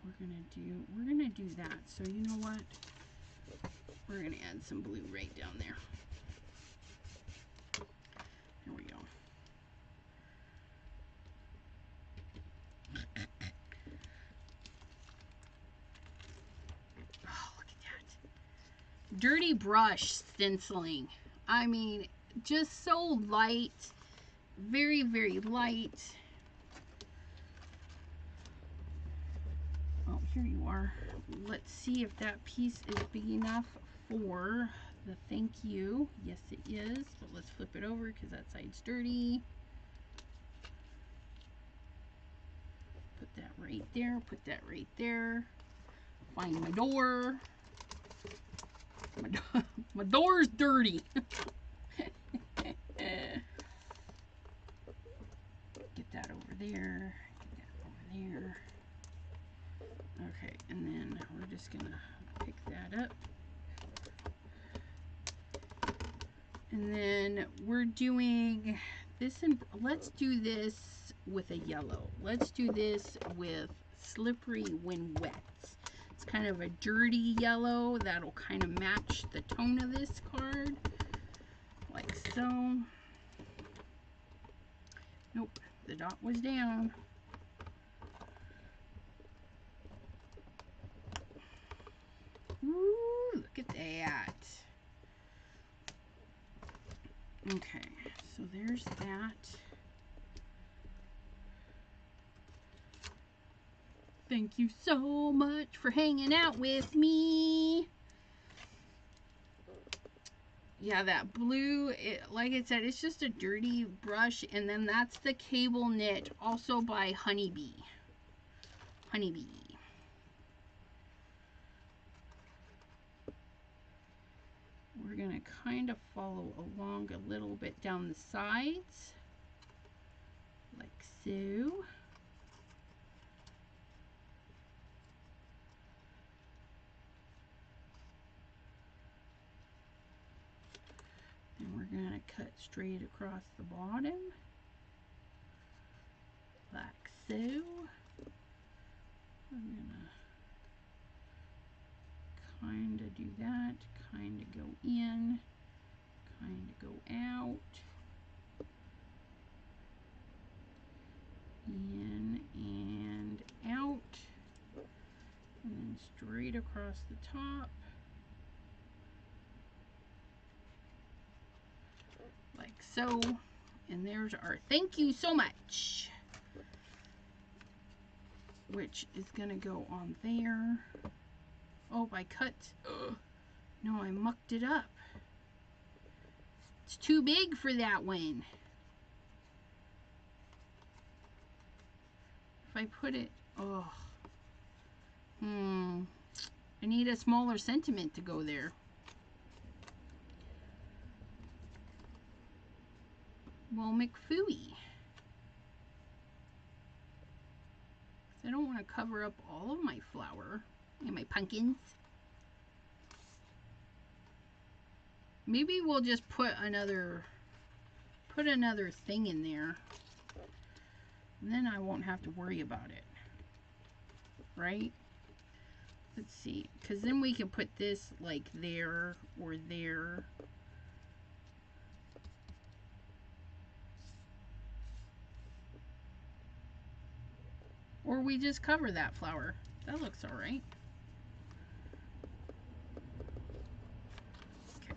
We're gonna do that. So you know what? We're gonna add some blue right down there. There we go. Oh, look at that. Dirty brush stenciling. I mean, just so light. Very, very light. Oh, here you are. Let's see if that piece is big enough for the thank you. Yes, it is. But let's flip it over because that side's dirty. Put that right there. Put that right there. Find my door. My door's dirty. Get that over there. Get that over there. Okay, and then we're just gonna pick that up. And then we're doing this, and let's do this with a yellow. Let's do this with Slippery When Wet. It's kind of a dirty yellow that'll kind of match the tone of this card, like so. Nope, the dot was down. Ooh, look at that. Okay, so there's that. Thank you so much for hanging out with me. Yeah, that blue, like I said, it's just a dirty brush. And then that's the cable knit, also by Honeybee. Honeybee. We're going to kind of follow along a little bit down the sides, like so. And we're going to cut straight across the bottom, like so. We're going to kind of do that, kind of go in, kind of go out, in and out, and then straight across the top, like so. And there's our thank you so much, which is gonna go on there. Oh, I cut. No, I mucked it up. It's too big for that one. If I put it, oh, I need a smaller sentiment to go there. Well, McFooey. I don't want to cover up all of my flower and my pumpkins. Maybe we'll just put another thing in there. And then I won't have to worry about it. Right? let's see, because then we can put this like there or there. Or we just cover that flower. That looks all right. Okay.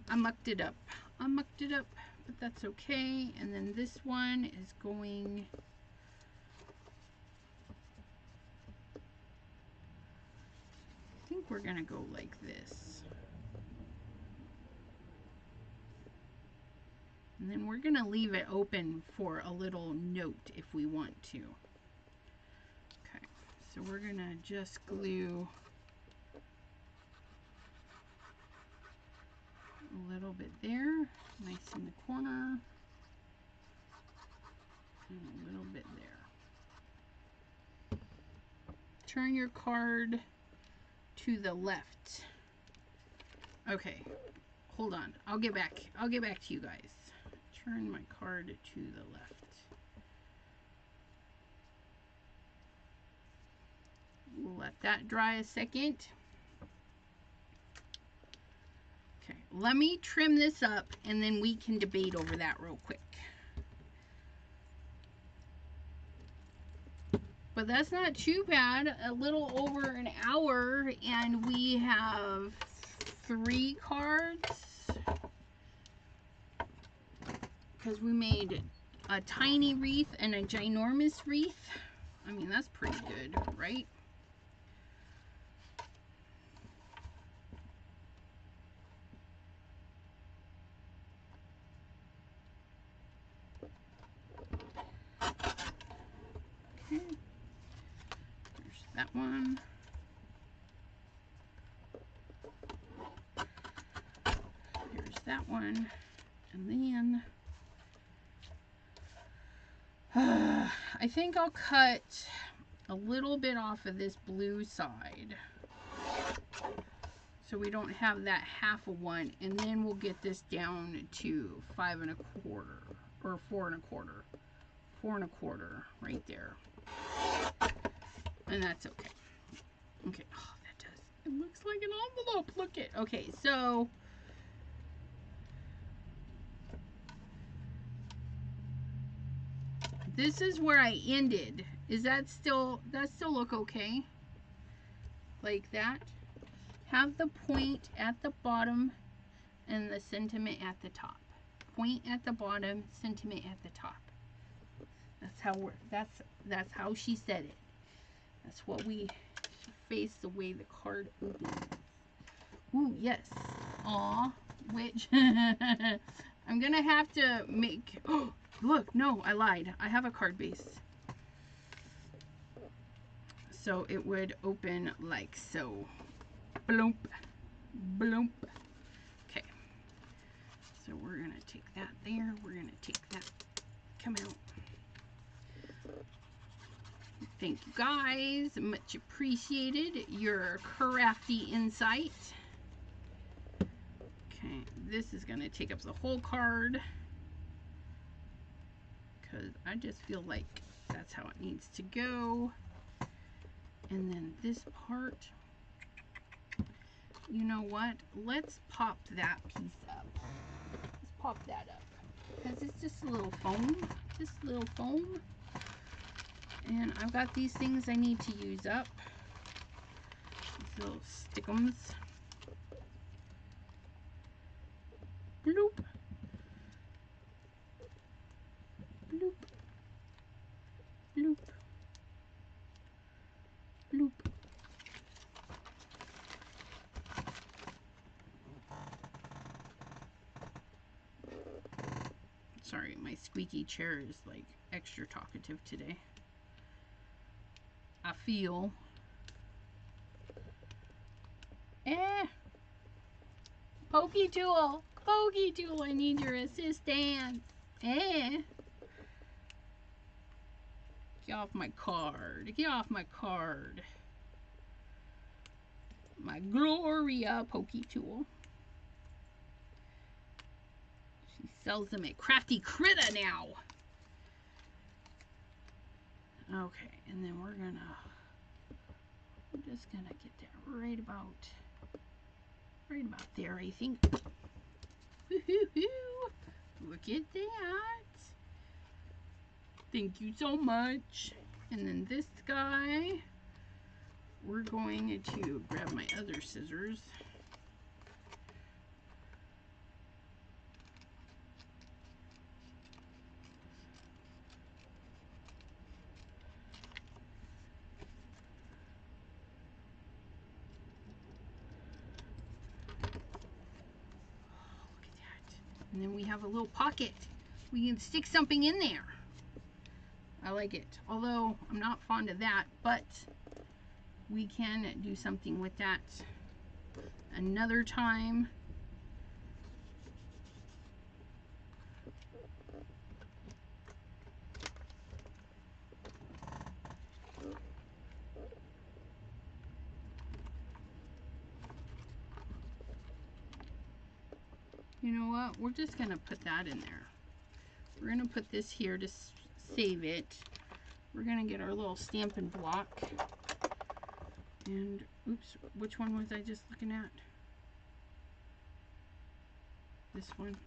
I mucked it up. But that's okay. And then this one is going... I think we're going to go like this. And then we're going to leave it open for a little note if we want to. Okay, so we're going to just glue a little bit there, nice in the corner, and a little bit there. Turn your card to the left. Okay, hold on. I'll get back to you guys. Turn my card to the left. We'll let that dry a second. Okay, let me trim this up and then we can debate over that real quick. But that's not too bad. A little over an hour and we have 3 cards. Because we made a tiny wreath and a ginormous wreath. I mean, that's pretty good, right? Okay. There's that one. There's that one. And then... I think I'll cut a little bit off of this blue side so we don't have that half of one, and then we'll get this down to 5 1/4 or 4 1/4. 4 1/4 right there, and that's okay. Okay, oh, that does, it looks like an envelope. Look it. Okay, so this is where I ended. Is that still look okay? Like that? Have the point at the bottom and the sentiment at the top. Point at the bottom, sentiment at the top. That's how that's how she said it. That's what we face the way the card opens. Ooh, yes. Aw, which I'm gonna have to make. Oh, look, no, I lied. I have a card base. So it would open like so. Bloop. Bloop. Okay. So we're going to take that there. We're going to take that. Come out. Thank you guys. Much appreciated. Your crafty insight. Okay. This is going to take up the whole card. Because I just feel like that's how it needs to go. And then this part, you know what? Let's pop that piece up. Let's pop that up. Because it's just a little foam. Just a little foam. And I've got these things I need to use up. These little stickums. Bloop. Bloop. Bloop. Bloop. Sorry, my squeaky chair is like extra talkative today. I feel. Pokey tool! Pokey tool, I need your assistance. Get off my card. Get off my card. My Gloria Pokey tool. She sells them at Crafty Critta now. Okay, and then we're gonna just gonna get that right about there, I think. Look at that. Thank you so much. And then this guy, we're going to grab my other scissors. And then we have a little pocket. We can stick something in there. I like it. Although I'm not fond of that, but we can do something with that another time. You know what? We're just going to put that in there. We're going to put this here to save it. We're going to get our little Stampin' Block. And, oops, which one was I just looking at? This one.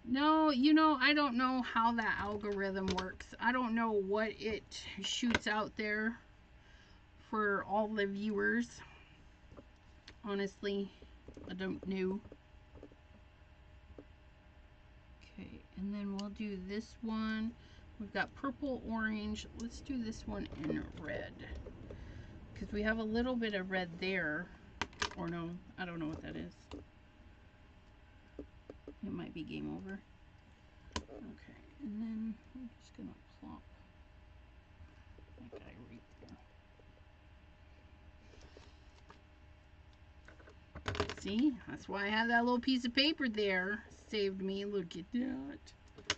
No, you know, I don't know how that algorithm works. I don't know what it shoots out there for all the viewers. Honestly, I don't know. Okay, and then we'll do this one. We've got purple, orange. Let's do this one in red. Because we have a little bit of red there. Or no, I don't know what that is. It might be game over. Okay, and then I'm just going to plop that guy right there. See, that's why I have that little piece of paper there. Saved me. Look at that.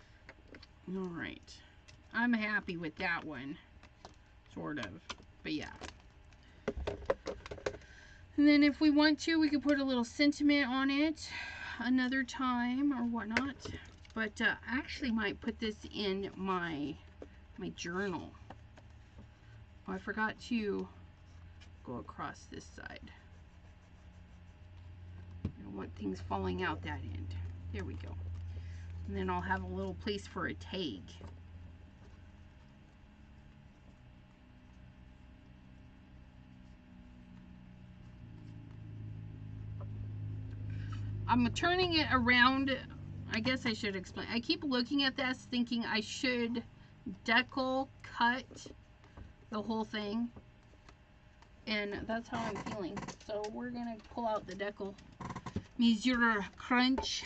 Alright. I'm happy with that one. Sort of. But yeah. And then if we want to, we could put a little sentiment on it another time or whatnot. But I actually might put this in my journal. Oh, I forgot to go across this side. I don't want things falling out that end. There we go. And then I'll have a little place for a tag. I'm turning it around. I guess I should explain. I keep looking at this thinking I should decal cut the whole thing. And that's how I'm feeling. So we're going to pull out the decal. Missouri Crunch.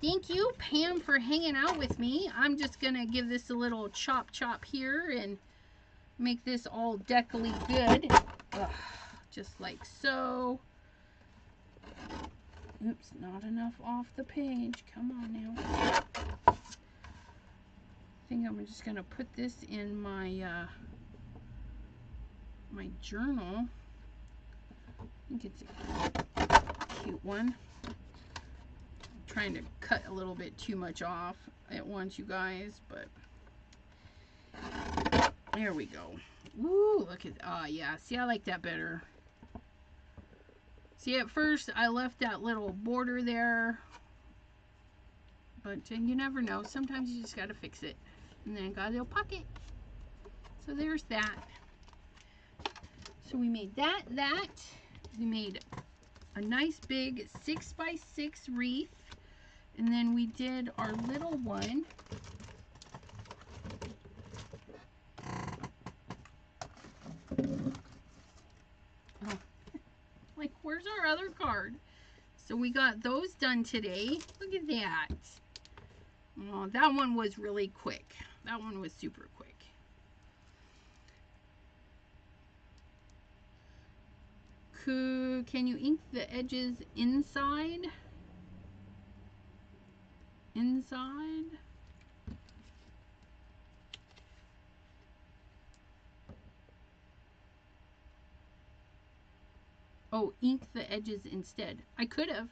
Thank you, Pam, for hanging out with me. I'm just going to give this a little chop here and make this all decally good. Ugh, just like so. Oops, not enough off the page. Come on now. I think I'm just going to put this in my my journal. I think it's a cute one. I'm trying to cut a little bit too much off at once, you guys, but there we go. Ooh, look at, oh yeah, see, I like that better. See, at first I left that little border there, but you never know. Sometimes you just gotta fix it. And then got a little pocket. So there's that. So we made that. We made a nice big 6x6 wreath. And then we did our little one. Oh, like, where's our other card? So we got those done today. Look at that. Oh, that one was really quick. That one was super quick. Can you ink the edges inside? Inside? Oh, ink the edges instead. I could have.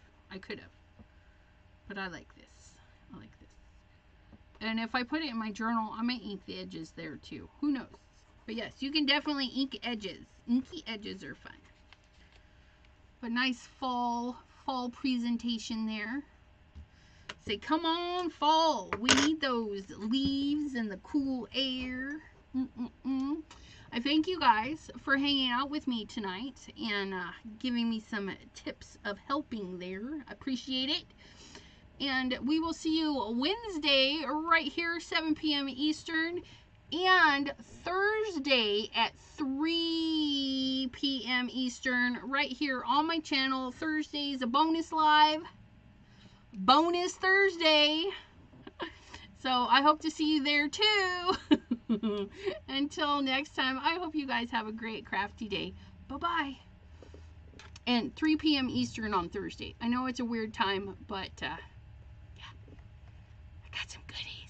But I like this. I like this. And if I put it in my journal, I might ink the edges there too. Who knows? But yes, you can definitely ink edges. Inky edges are fun. But nice fall presentation there. Say, come on, fall. We need those leaves and the cool air. I thank you guys for hanging out with me tonight and giving me some tips of helping there. I appreciate it. And we will see you Wednesday right here, 7 p.m. Eastern, and Thursday at 3 p.m. Eastern right here on my channel. Thursday is a bonus live. Bonus Thursday. So I hope to see you there too. Until next time, I hope you guys have a great crafty day. Bye-bye. And 3 p.m. Eastern on Thursday. I know it's a weird time, but yeah, I got some goodies.